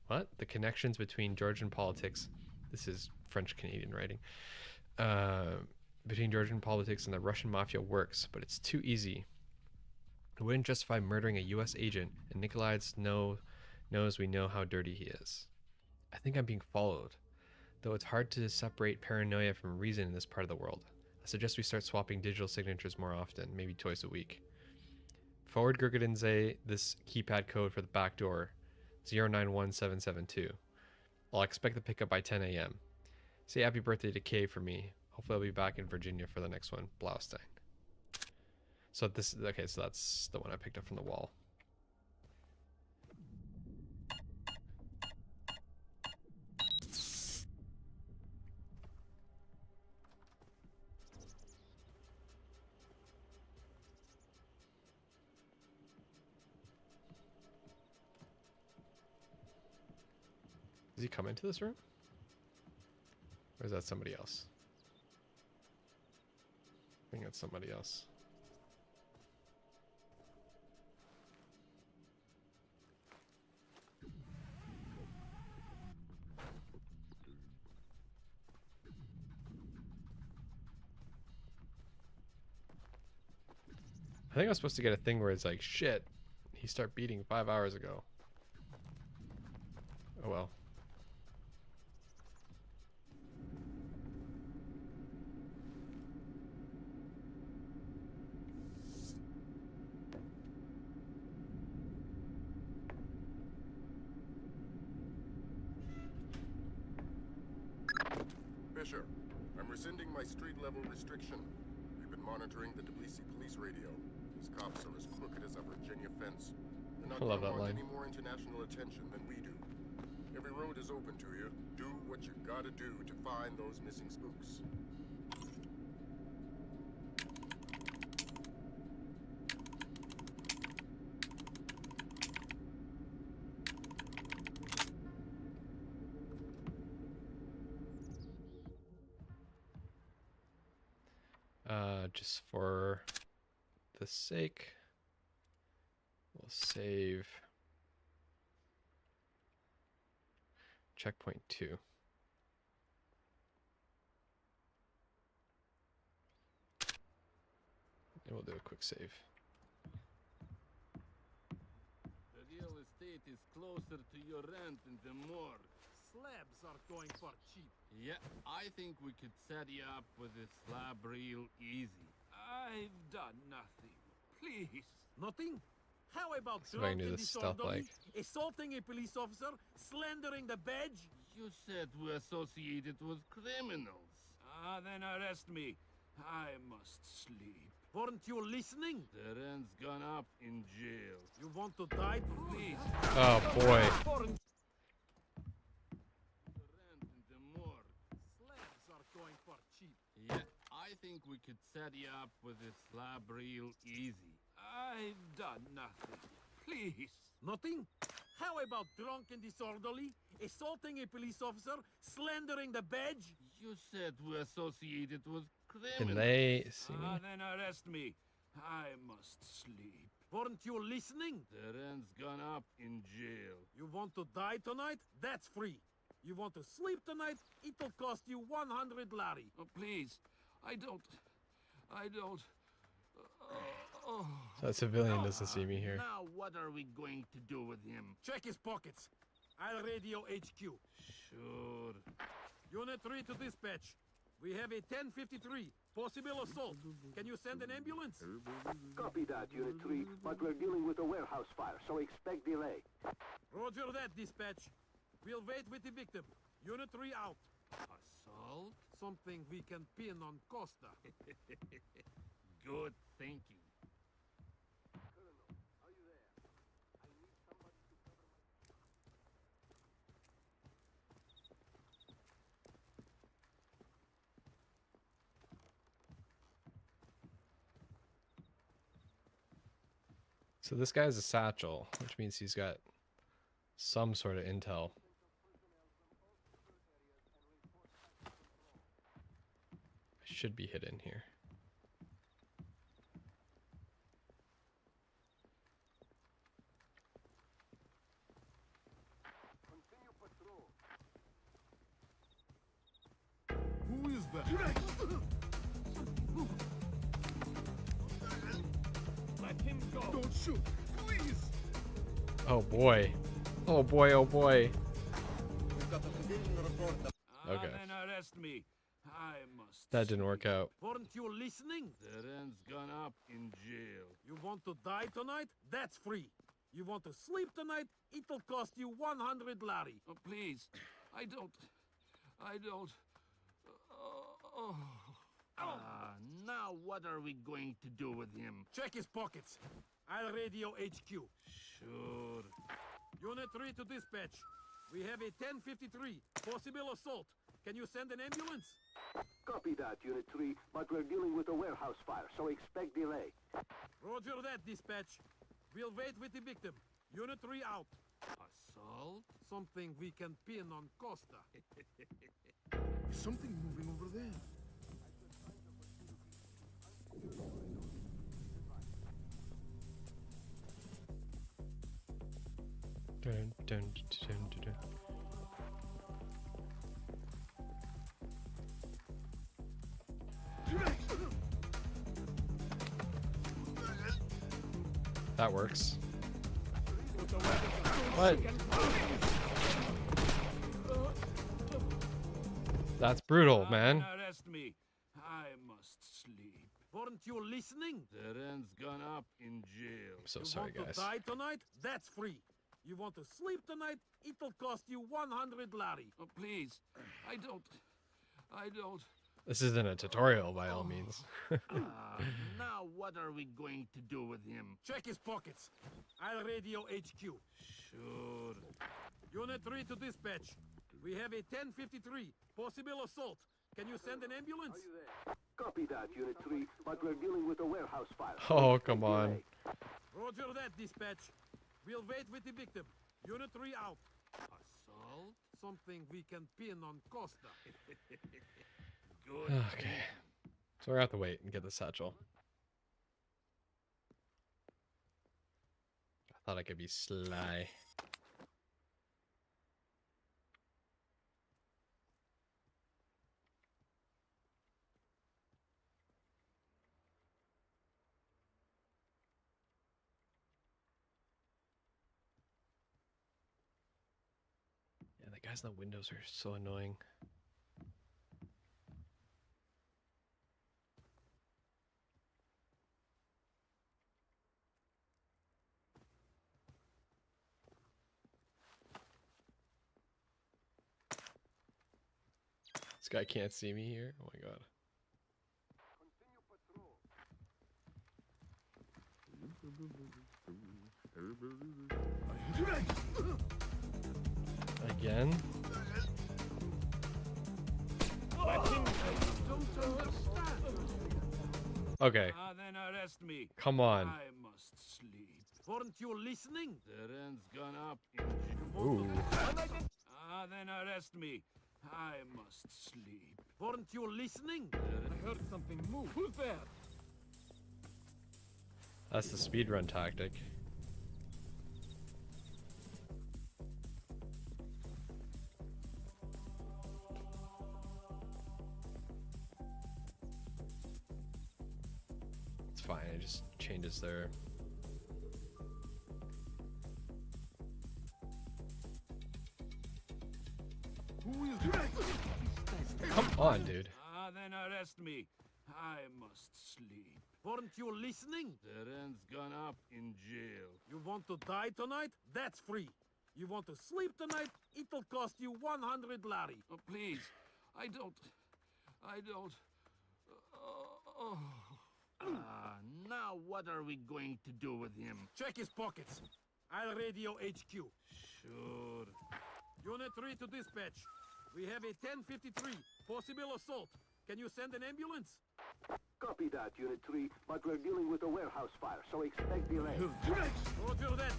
What? The connections between Georgian politics. This is French-Canadian writing. Between Georgian politics and the Russian mafia works, but it's too easy. It wouldn't justify murdering a U.S. agent, and Nicolaides knows we know how dirty he is. I think I'm being followed, though it's hard to separate paranoia from reason in this part of the world. I suggest we start swapping digital signatures more often, maybe twice a week. Forward Gurgadinze this keypad code for the back door, 091772. I'll expect the pickup by 10 a.m. Say happy birthday to Kay for me. Hopefully I'll be back in Virginia for the next one. Blaustein. So this, okay, so that's the one I picked up from the wall. Does he come into this room? Or is that somebody else? I think that's somebody else. I think I was supposed to get a thing where it's like, shit, he started beating 5 hours ago. Oh well. Fisher, I'm rescinding my street-level restriction. We've been monitoring the Tbilisi police radio. These cops are as crooked as a Virginia fence. They're not I love going that to want line. any more international attention than we do. Every road is open to you. Do what you gotta do to find those missing spooks. Just for the sake, we'll save checkpoint 2. And we'll do a quick save. The real estate is closer to your rent in the morgue. Slabs are going for cheap. Yeah, I think we could set you up with a slab real easy. I've done nothing. Please. Nothing? How about See if I can do drunken this stuff disorderly, like- assaulting a police officer, slandering the badge? You said we're associated with criminals. Ah, then arrest me. I must sleep. Weren't you listening? The rent's gone up in jail. You want to die, please? Oh boy. Foreign- The rent in the morgue. Slabs are going for cheap. Yeah, I think we could set you up with this slab real easy. I've done nothing. Please. Nothing? How about drunk and disorderly, assaulting a police officer, slandering the badge? You said we associated with Can criminals. they see me? Then arrest me. I must sleep. Weren't you listening? The rent's gone up in jail. You want to die tonight? That's free. You want to sleep tonight? It'll cost you 100 lari. Oh, please. I don't. Oh. So that civilian doesn't see me here. Now what are we going to do with him? Check his pockets. I'll radio HQ. Sure. Unit 3 to dispatch. We have a 1053. Possible assault. Can you send an ambulance? Copy that, Unit 3, but we're dealing with a warehouse fire, so expect delay. Roger that, dispatch. We'll wait with the victim. Unit 3 out. Assault? Something we can pin on Costa. Good thinking. So this guy's a satchel, which means he's got some sort of intel. I should be hidden here. Who is that? Let him go. Don't shoot, please! Oh boy. Oh boy, oh boy. We've got a civilian report. Okay. Then arrest me. I must. That didn't work out. Weren't you listening? The rent's gone up in jail. You want to die tonight? That's free. You want to sleep tonight? It'll cost you 100 lari. Oh, please. I don't. Now what are we going to do with him? Check his pockets. I'll radio HQ. Sure. Unit 3 to dispatch. We have a 1053. Possible assault. Can you send an ambulance? Copy that, Unit 3, but we're dealing with a warehouse fire, so expect delay. Roger that, dispatch. We'll wait with the victim. Unit 3 out. Assault? Something we can pin on Costa. Something moving over there. Dun, dun, dun, dun, dun. That works. What? That's brutal, man. Arrest me. I must sleep. Weren't you listening? The rent's gone up in jail. I'm so You sorry, want guys. to die tonight? That's free. You want to sleep tonight? It'll cost you 100 lari. Oh, please. I don't. This isn't a tutorial by all means. Now what are we going to do with him? Check his pockets. I'll radio HQ. Sure. Unit 3 to dispatch. We have a 1053. Possible assault. Can you send an ambulance? Copy that, Unit 3, but we're dealing with a warehouse fire. Oh, come on. Roger that, dispatch. We'll wait with the victim. Unit 3 out. Assault? Something we can pin on Costa. Good. Okay. So we're gonna have to wait and get the satchel. I thought I could be sly. Yeah, the guys in the windows are so annoying. This guy can't see me here. Oh my god. Again? Let him go. Don't understand. Okay, Then arrest me. come on. I must sleep. Weren't you listening? The rent's gone up in Ooh. Then arrest me. I must sleep. Weren't you listening? I heard something move. Who's there? That's the speedrun tactic. It's fine, it just changes their... Who is Come on, dude. Then arrest me. I must sleep. Weren't you listening? The rent's gone up in jail. You want to die tonight? That's free. You want to sleep tonight? It'll cost you 100 lari. Oh, please. I don't. Now what are we going to do with him? Check his pockets. I'll radio HQ. Sure. Unit 3 to dispatch. We have a 1053. Possible assault. Can you send an ambulance? Copy that, Unit 3, but we're dealing with a warehouse fire, so expect delay. Roger that.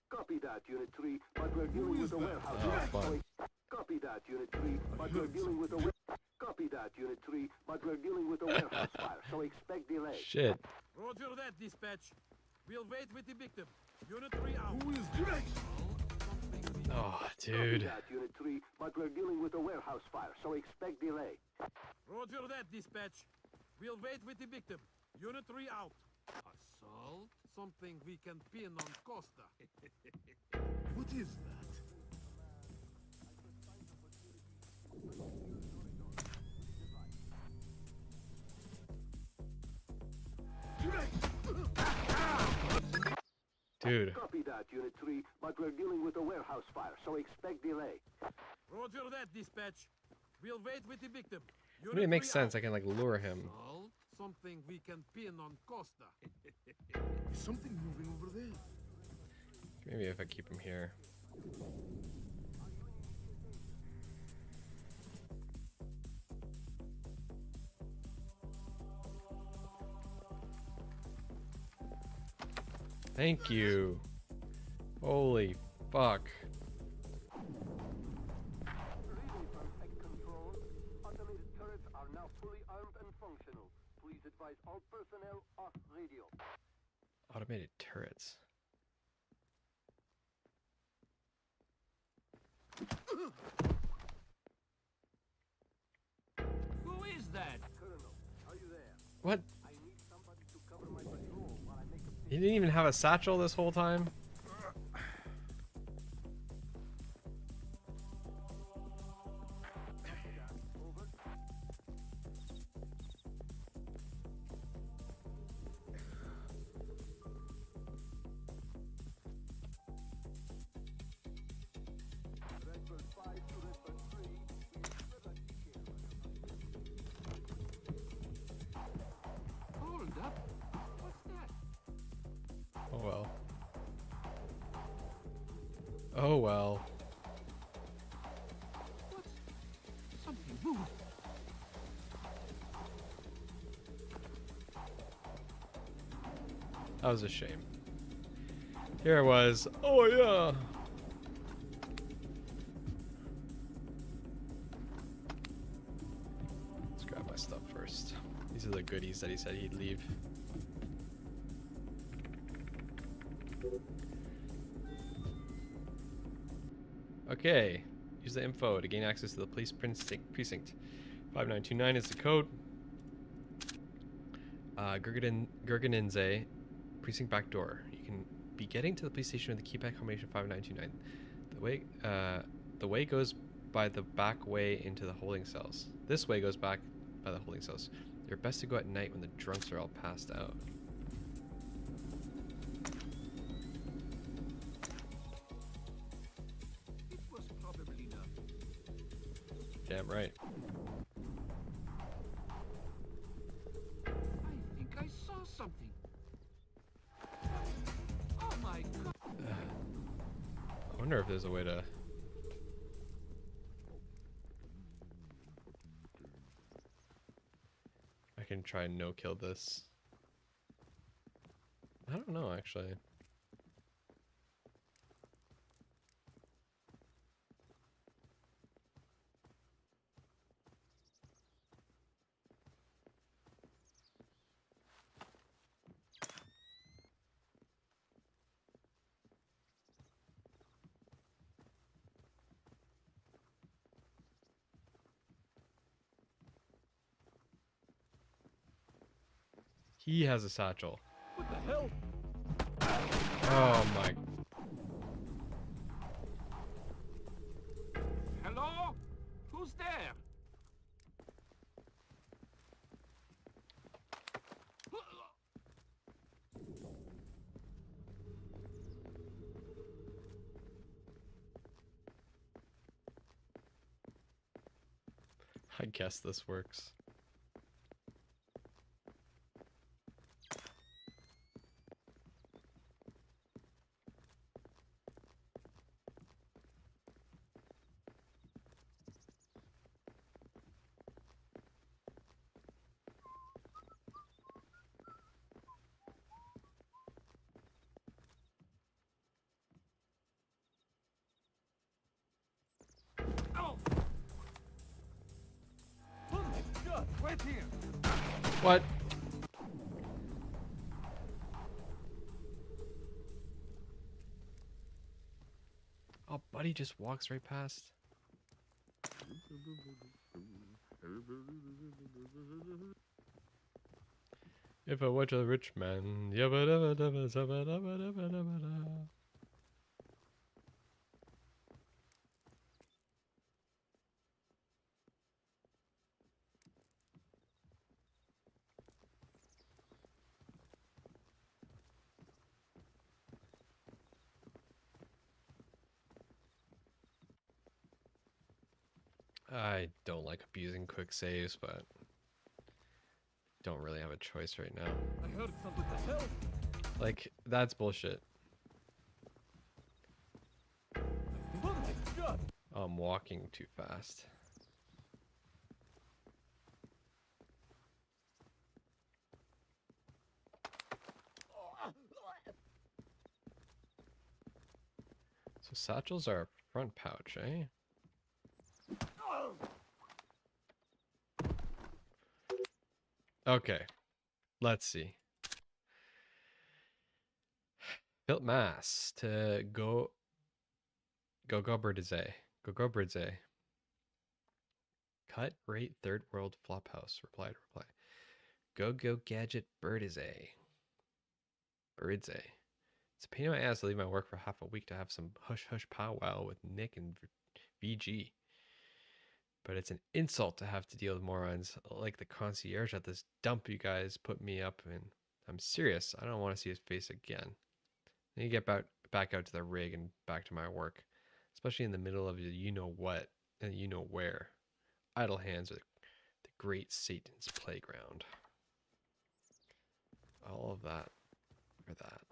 Copy that, Unit 3, but we're dealing with a warehouse fire. fun. Copy that, Unit 3, but we're dealing with a Copy that, Unit 3, but we're dealing with a warehouse fire, so expect delay. Shit. Roger that, dispatch. We'll wait with the victim. Unit 3 out. Who is Oh, Copy dude. that, Unit 3, but we're dealing with a warehouse fire, so expect delay. Roger that, dispatch. We'll wait with the victim. Unit 3 out. Assault? Something we can pin on Costa. What is that? Dude. Copy that, Unit 3, but we're dealing with a warehouse fire, so expect delay. Roger that, dispatch. We'll wait with the victim. I mean, it makes sense. I can, like, lure him. Assault? Something we can pin on Costa. Is something moving over there? Maybe if I keep him here. Thank you. Holy fuck. Reading from Tech Control, automated turrets are now fully armed and functional. Please advise all personnel off radio. Automated turrets. Who is that? Colonel, are you there? What? I need somebody to cover my patrol while I make a He didn't even have a satchel this whole time? over. Redbird 5 to Redbird 3. Hold up. What's that? Oh well. Oh well. What? Something moved. That was a shame. Here it was. Oh yeah. Let's grab my stuff first. These are the goodies that he said he'd leave. Okay. Use the info to gain access to the police precinct. 5929 is the code. Gurganinze precinct back door. You can be getting to the police station with the keypad combination 5929. The way goes by the back way into the holding cells. This way goes back by the holding cells. You're best to go at night when the drunks are all passed out. It was probably nothing. Damn right. I think I saw something. Oh my god. I wonder if there's a way to... I can try and no-kill this. I don't know, actually. He has a satchel. What the hell? Oh my. Hello? Who's there? I guess this works. Oh! Oh my god, wait here! What? Oh, buddy just walks right past. If I were a rich man, yabba dabba dabba zabba dabba dabba dabba da. I don't like abusing quick saves, but don't really have a choice right now. I heard something. What the hell? Like, that's bullshit. Oh my god! I'm walking too fast. So satchels are a front pouch, eh? Okay, let's see. Built mass to go birdsay. Go birdsay. Cut rate third world flophouse. Reply. Go gadget birdsay. Birdsay. It's a pain in my ass to leave my work for half a week to have some hush hush powwow with Nick and VG. But it's an insult to have to deal with morons like the concierge at this dump you guys put me up in. I'm serious. I don't want to see his face again. I need to get back out to the rig and back to my work, especially in the middle of the you-know-what and you-know-where. Idle hands are the great Satan's playground. All of that for that.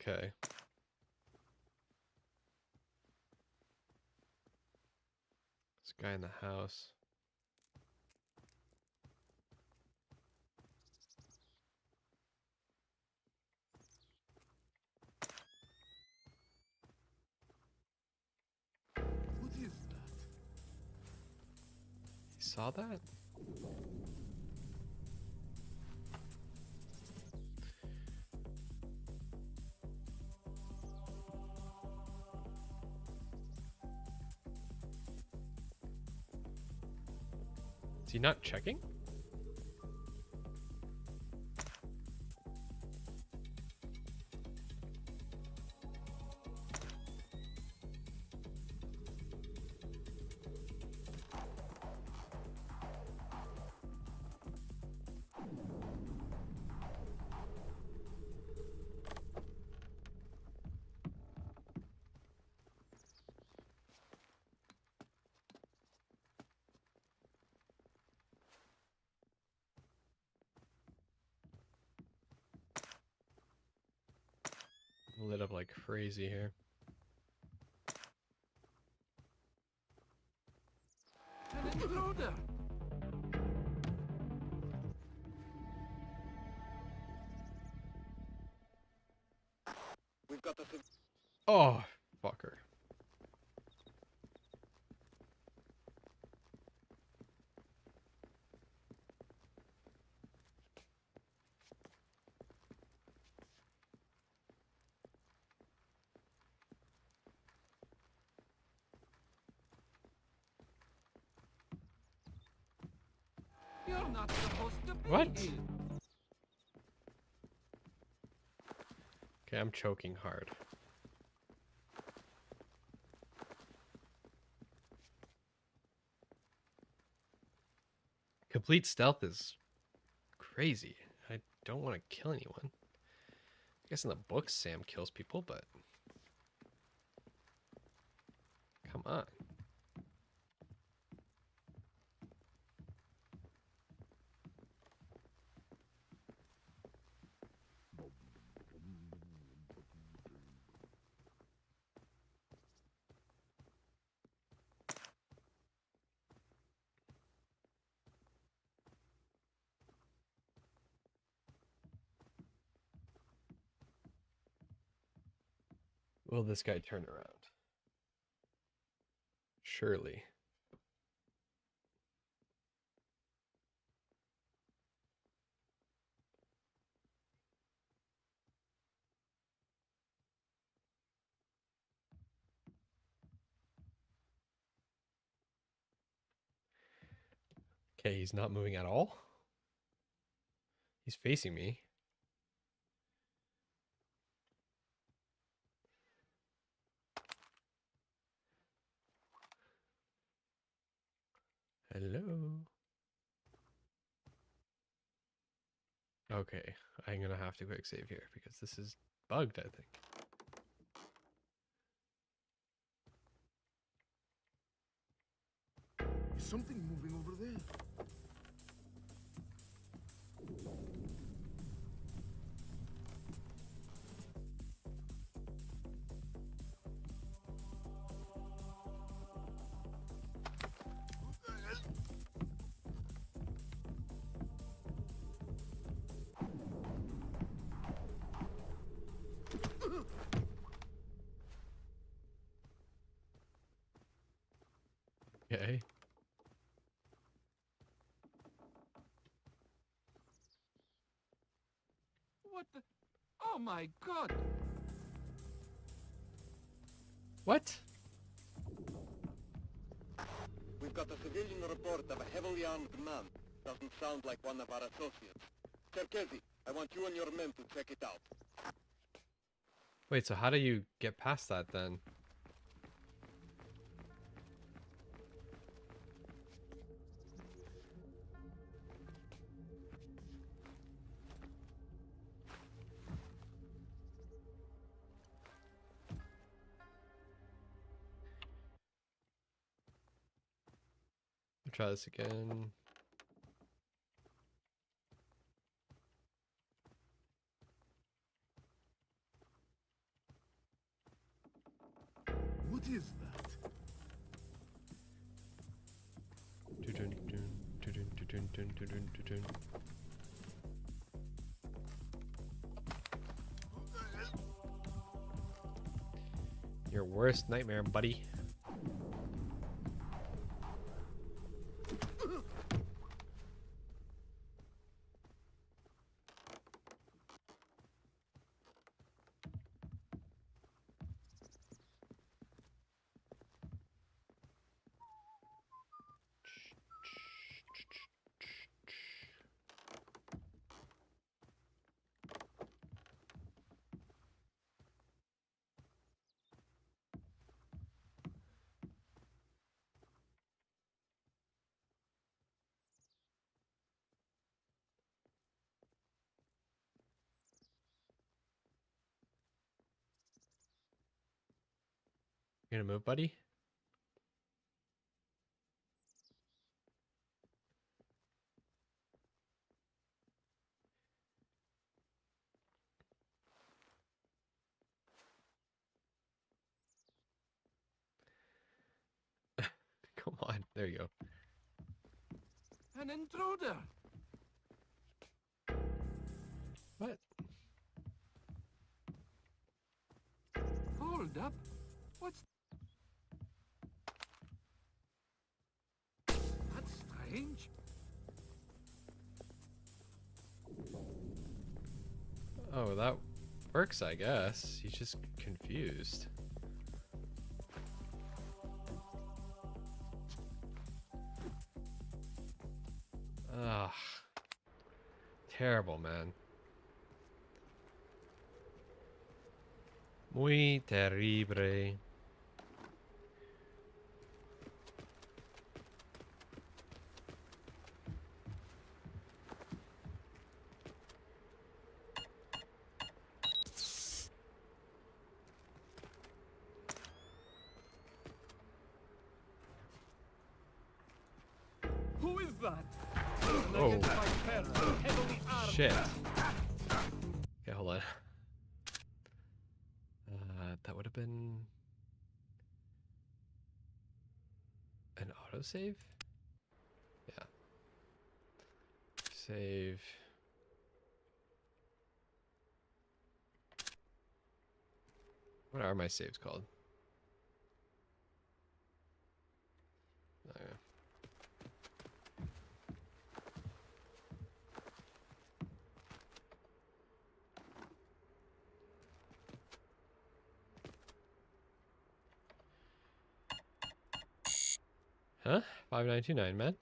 Okay. This guy in the house. What is that? You saw that? Is he not checking? lit up like crazy here. An intruder! We've got a Oh, fucker. You're not supposed to be What? here. Okay, I'm choking hard. Complete stealth is crazy. I don't want to kill anyone. I guess in the books Sam kills people, but come on. Will this guy turn around? Surely. Okay, he's not moving at all. He's facing me. Hello. Okay, I'm gonna have to quick save here because this is bugged, I think. Is something moving over there? Okay. What the? Oh my god! What? We've got a civilian report of a heavily armed man. Doesn't sound like one of our associates. Cherkezi, I want you and your men to check it out. Wait, so how do you get past that then? Try this again. What is that? Your worst nightmare, buddy. You gonna move, buddy? Come on. There you go. An intruder! What? Hold up. What's... That's strange. Oh, that works, I guess. He's just confused. Ugh. Terrible, man. Muy terrible. Who is that? Oh. Shit. Okay, hold on. That would have been an autosave? Yeah. Save. What are my saves called? Okay. Huh? 5929, man.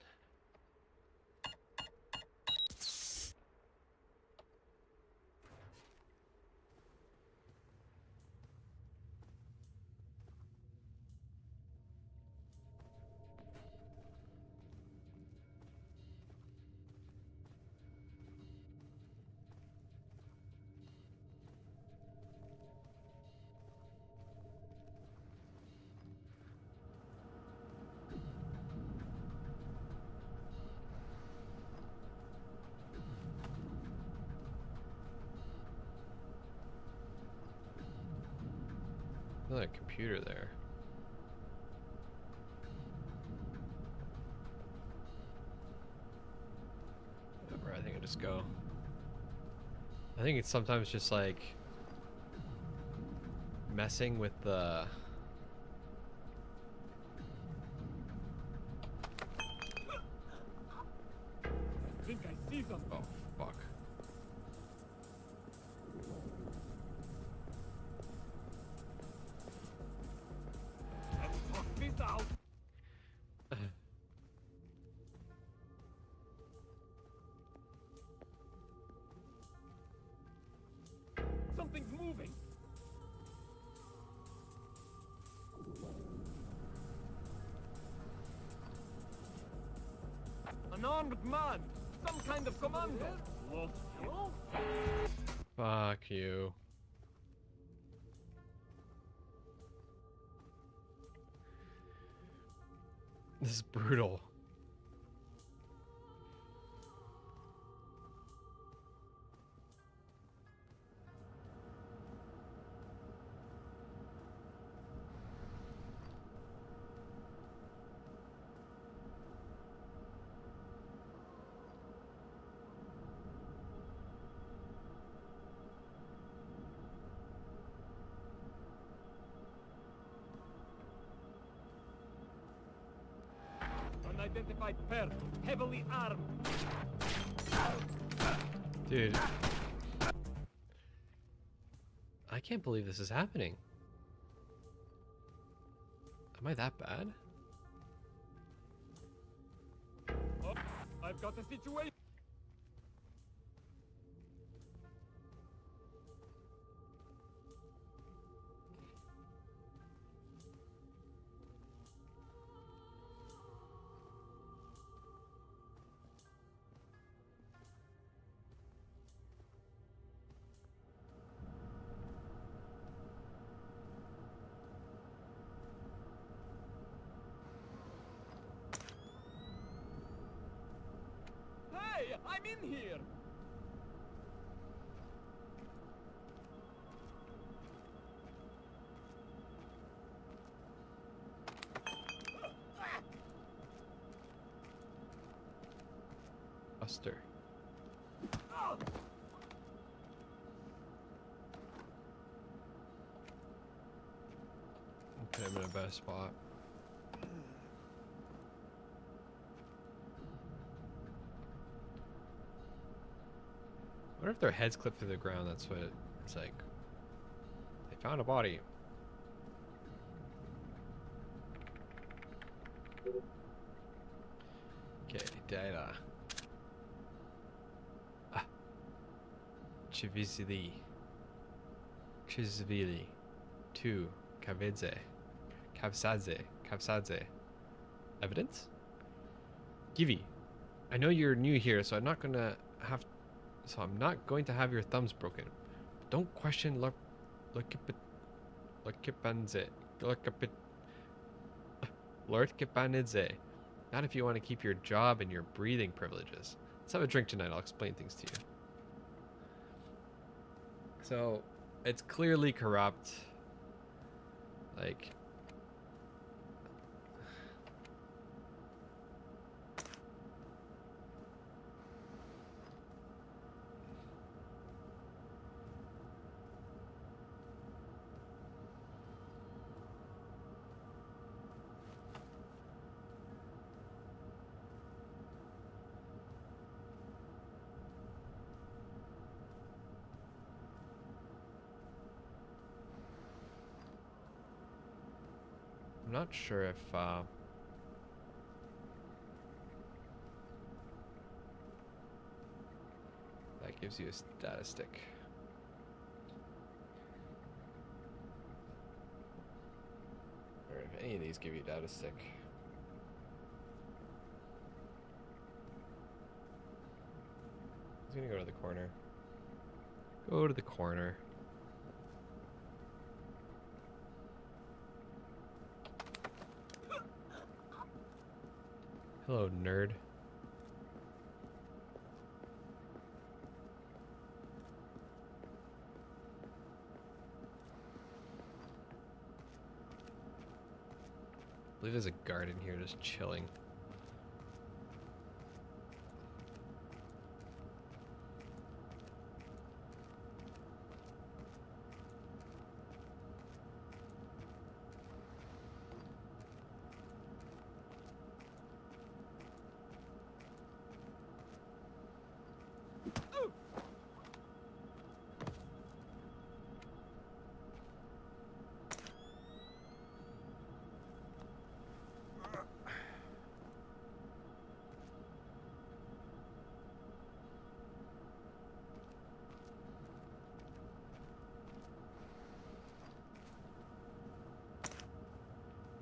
Another computer there. Whatever, I think I just go. I think it's sometimes just like messing with the I think I see something. oh fuck. Let's talk this out. Something's moving. An armed man. Some kind of commando. Lost. Hello? Fuck you. This is brutal. Unidentified pair, heavily armed. Dude. I can't believe this is happening. Am I that bad? Oh, I've got a situation. Hey, I'm in here. faster. Put him in a better spot. I wonder if their heads clip through the ground. That's what it's like. They found a body. Okay, data. Ah. Chivizili. 2. Kavedze. Kavsadze. Evidence? Givi. I know you're new here, so I'm not going to have your thumbs broken. Don't question Lortkepanidze. Not if you want to keep your job and your breathing privileges. Let's have a drink tonight. I'll explain things to you. So, it's clearly corrupt. Like, I'm not sure if that gives you a statistic. Or if any of these give you a data stick. He's gonna go to the corner. Go to the corner. Hello, nerd. I believe there's a guard in here just chilling.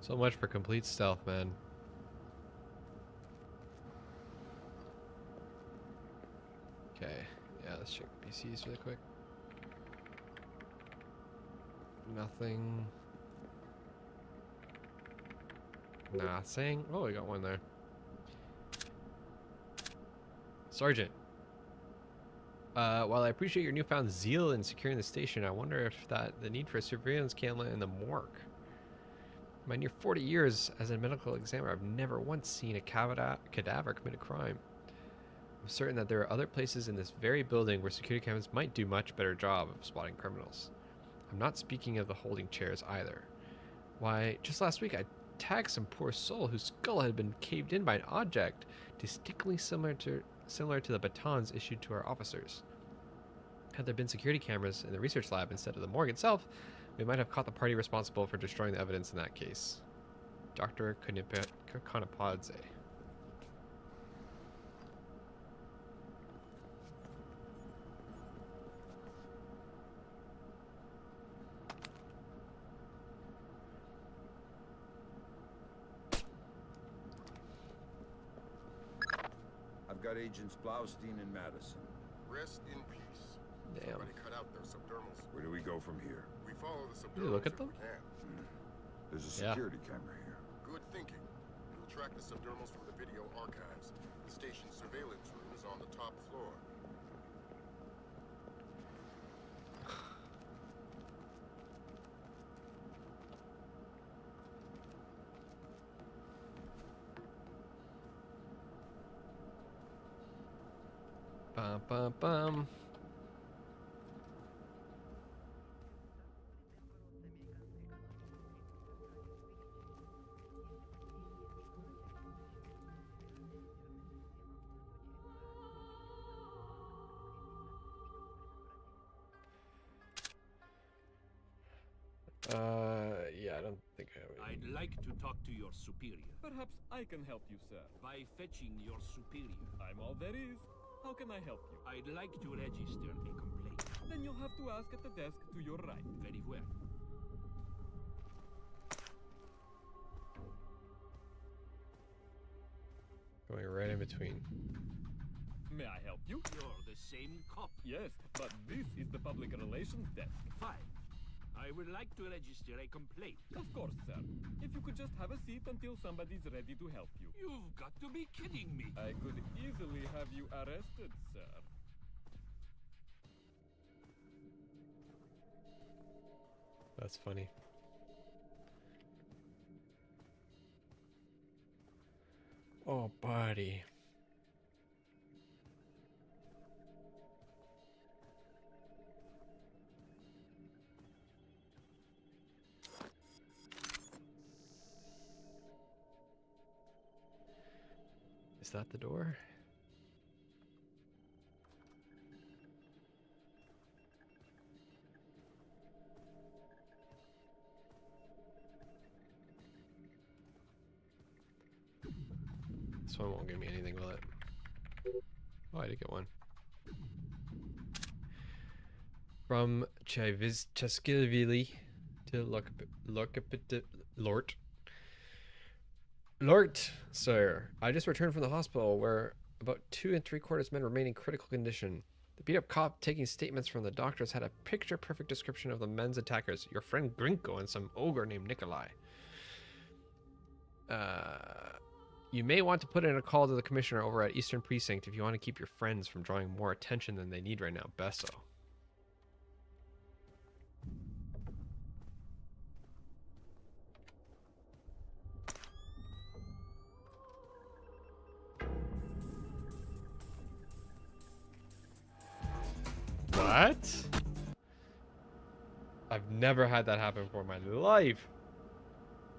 So much for complete stealth, man. Okay, yeah, let's check PCs really quick. Nothing. Nothing. Oh, we got one there. Sergeant. While I appreciate your newfound zeal in securing the station, I wonder if the need for surveillance camera in the morgue. In my near 40 years as a medical examiner, I've never once seen a cadaver commit a crime. I'm certain that there are other places in this very building where security cameras might do much better job of spotting criminals. I'm not speaking of the holding chairs either. Why, just last week I tagged some poor soul whose skull had been caved in by an object distinctly similar to the batons issued to our officers. Had there been security cameras in the research lab instead of the morgue itself, we might have caught the party responsible for destroying the evidence in that case. Dr. Konopadze. I've got Agents Blaustein and Madison. Rest in peace. Damn. Somebody cut out their subdermals. Where do we go from here? We follow the Did you subdermals look at if them? we can. There's a Yeah. security camera here. Good thinking. We'll track the subdermals from the video archives. The station's surveillance room is on the top floor. bum, bum. Yeah, I don't think I have any. I'd like to talk to your superior. Perhaps I can help you, sir. By fetching your superior. I'm all there is. How can I help you? I'd like to register a complaint. Then you'll have to ask at the desk to your right. Very well. Going right in between. May I help you? You're the same cop. Yes, but this is the public relations desk. Fine. I would like to register a complaint. Of course, sir. If you could just have a seat until somebody's ready to help you. You've got to be kidding me. I could easily have you arrested, sir. That's funny. Oh, buddy. Is that the door? This one won't give me anything, will it? Oh, I did get one. From Cheskilvili to Lort. Lort, sir. I just returned from the hospital where about 2 3/4 men remain in critical condition. The beat-up cop taking statements from the doctors had a picture-perfect description of the men's attackers, your friend Grinko and some ogre named Nikolai. You may want to put in a call to the commissioner over at Eastern Precinct if you want to keep your friends from drawing more attention than they need right now. Besso. What? I've never had that happen before in my life.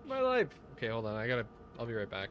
My life. Okay, hold on. I'll be right back.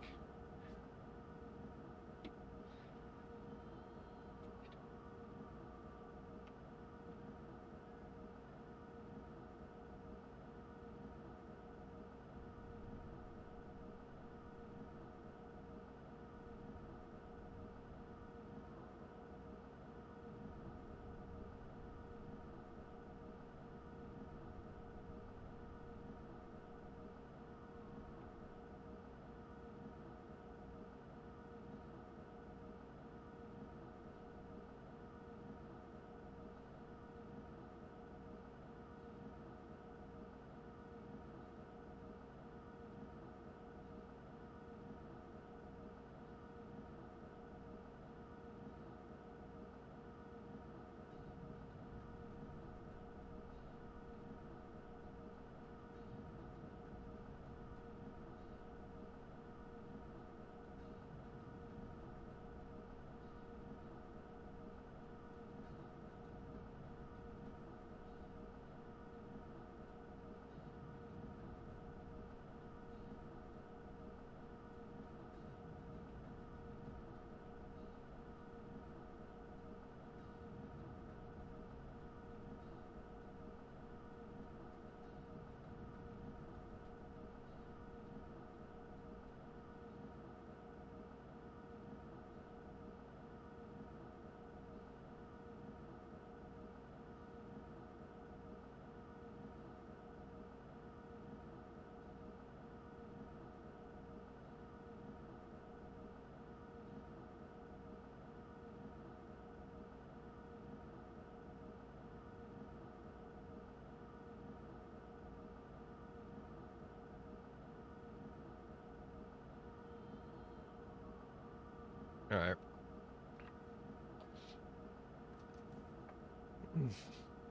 All right.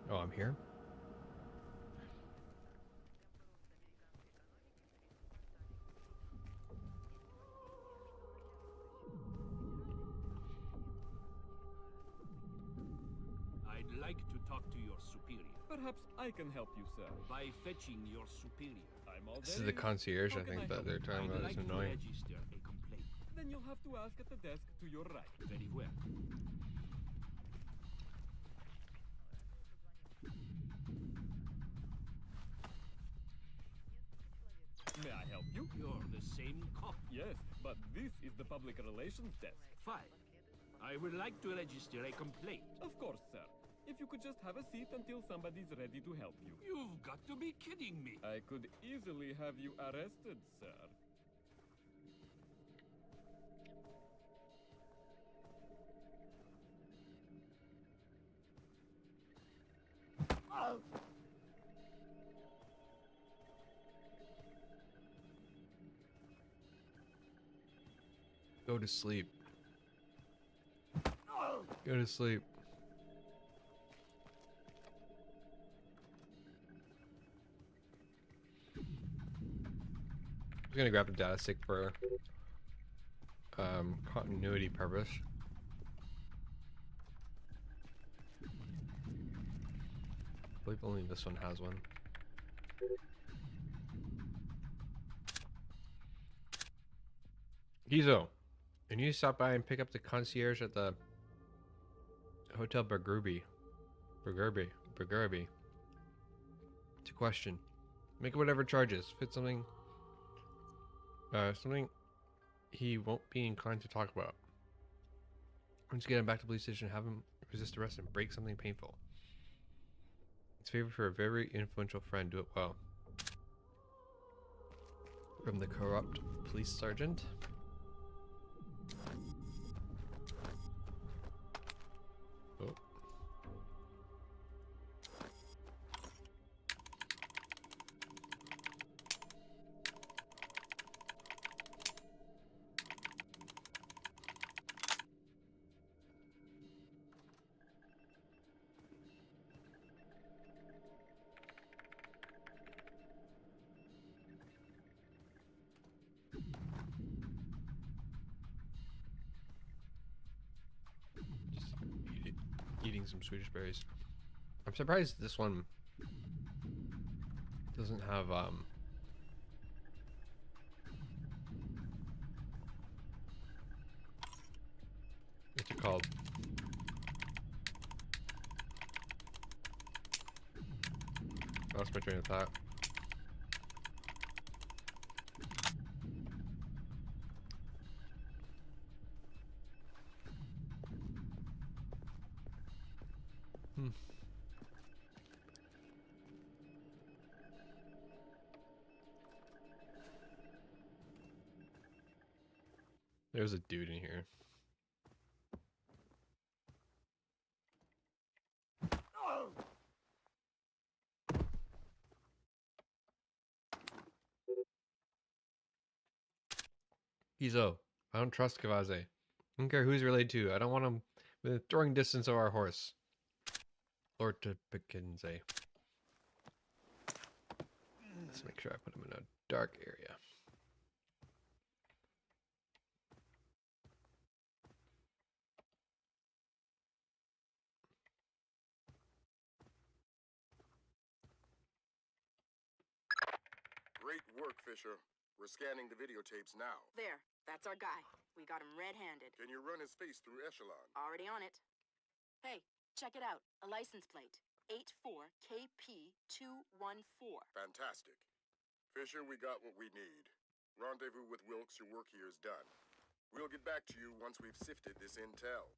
Oh, I'm here. superior. Perhaps I can help you, sir. By fetching your superior. I'm all This is the concierge, How I can think, I that help they're you? talking I'd about. like It's to annoying. register a complaint. Then you'll have to ask at the desk to your right. Very well. May I help you? You're the same cop. Yes, but this is the public relations desk. Fine. I would like to register a complaint. Of course, sir. If you could just have a seat until somebody's ready to help you. You've got to be kidding me. I could easily have you arrested, sir. Go to sleep. Go to sleep. I'm gonna grab the data stick for continuity purpose. I believe only this one has one. Gizo, can you stop by and pick up the concierge at the Hotel Burgerby? Burgerby. It's a question. Make it whatever charges. Fit something. Something he won't be inclined to talk about. Once you get him back to the police station, have him resist arrest and break something painful. It's a favor for a very influential friend. Do it well. From the corrupt police sergeant. Oh. Eating some Swedish berries. I'm surprised this one doesn't have what's it called? I lost my train of thought. There's a dude in here. Izo, I don't trust Kavaze. I don't care who he's related to. I don't want him within throwing distance of our horse. Lord to Pikenze. Let's make sure I put him in a dark area. Great work, Fisher. We're scanning the videotapes now. There, that's our guy. We got him red-handed. Can you run his face through Echelon? Already on it. Hey, check it out. A license plate. 84KP214. Fantastic. Fisher, we got what we need. Rendezvous with Wilkes, your work here is done. We'll get back to you once we've sifted this intel.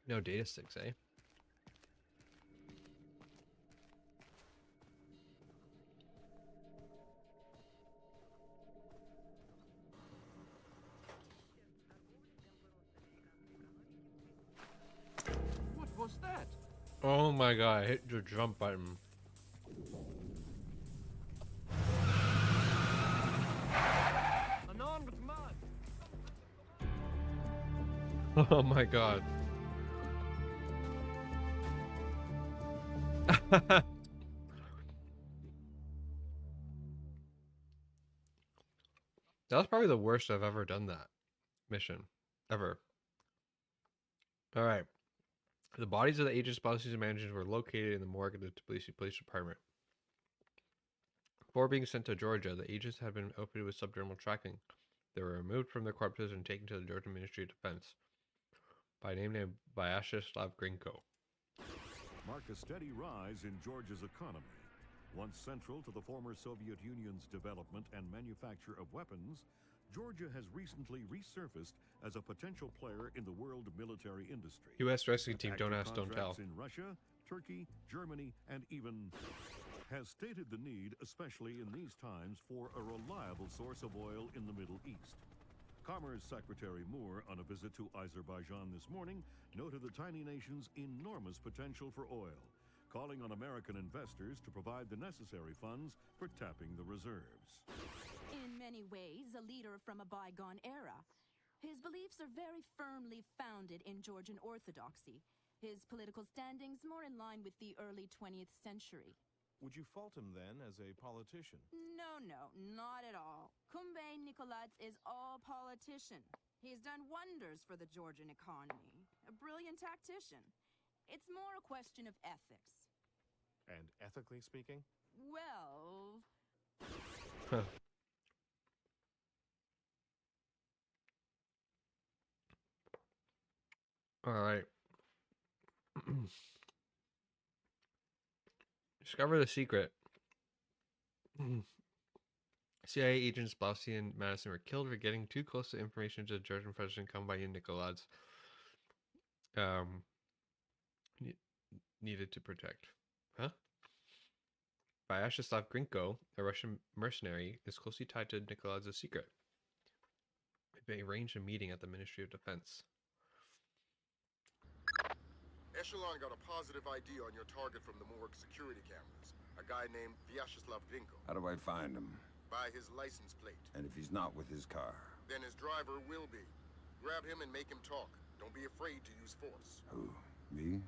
No data sticks, eh? What was that? Oh my god, I hit the jump button. Anon with mud. Oh my god. That was probably the worst I've ever done that mission. Ever. Alright. The bodies of the agents, spouses, and managers were located in the morgue of the Tbilisi Police Department. Before being sent to Georgia, the agents had been outfitted with subdermal tracking. They were removed from their corpses and taken to the Georgia Ministry of Defense by a name named Vyacheslav Grinko. Mark a steady rise in Georgia's economy. Once central to the former Soviet Union's development and manufacture of weapons, Georgia has recently resurfaced as a potential player in the world military industry. U.S. wrestling team, don't Active ask, don't tell. contracts in Russia, Turkey, Germany, and even has stated the need, especially in these times, for a reliable source of oil in the Middle East. Commerce Secretary Moore, on a visit to Azerbaijan this morning, noted the tiny nation's enormous potential for oil, calling on American investors to provide the necessary funds for tapping the reserves. In many ways, a leader from a bygone era. His beliefs are very firmly founded in Georgian orthodoxy. His political standings more in line with the early 20th century. Would you fault him then as a politician? No, not at all. Kumbay Nikolads is all politician. He's done wonders for the Georgian economy. A brilliant tactician. It's more a question of ethics. And ethically speaking? Well... All right. Discover the secret. CIA agents Blasey and Madison were killed for getting too close to information to the Georgian president Kumbay Nikolads needed to protect. Huh? Vyacheslav Grinko, a Russian mercenary, is closely tied to Nikolads' secret. They arranged a meeting at the Ministry of Defense. Echelon got a positive ID on your target from the morgue security cameras. A guy named Vyacheslav Grinko. How do I find him? By his license plate. And if he's not with his car? Then his driver will be. Grab him and make him talk. Don't be afraid to use force. Who? Me?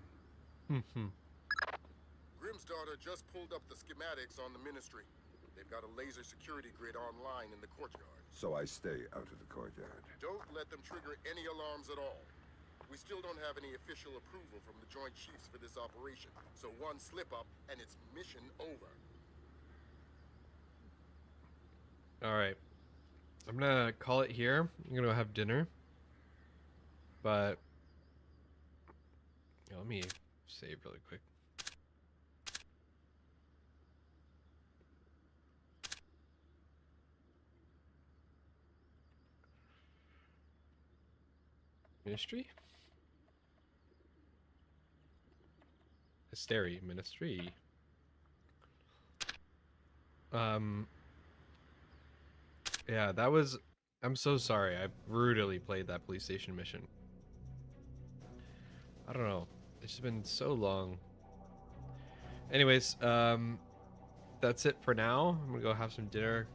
Grimm's daughter just pulled up the schematics on the ministry. They've got a laser security grid online in the courtyard. So I stay out of the courtyard. Don't let them trigger any alarms at all. We still don't have any official approval from the Joint Chiefs for this operation, so one slip-up and it's mission over. Alright. I'm gonna call it here. I'm gonna go have dinner. But... let me save really quick. Ministry? Hysteria Ministry. Yeah, that was... I'm so sorry. I brutally played that police station mission. I don't know. It's been so long. Anyways, that's it for now. I'm gonna go have some dinner.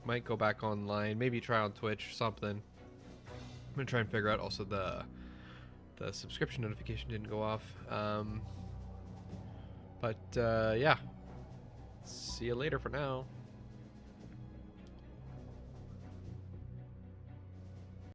Might go back online. Maybe try on Twitch or something. I'm gonna try and figure out also the subscription notification didn't go off. Yeah. See you later for now.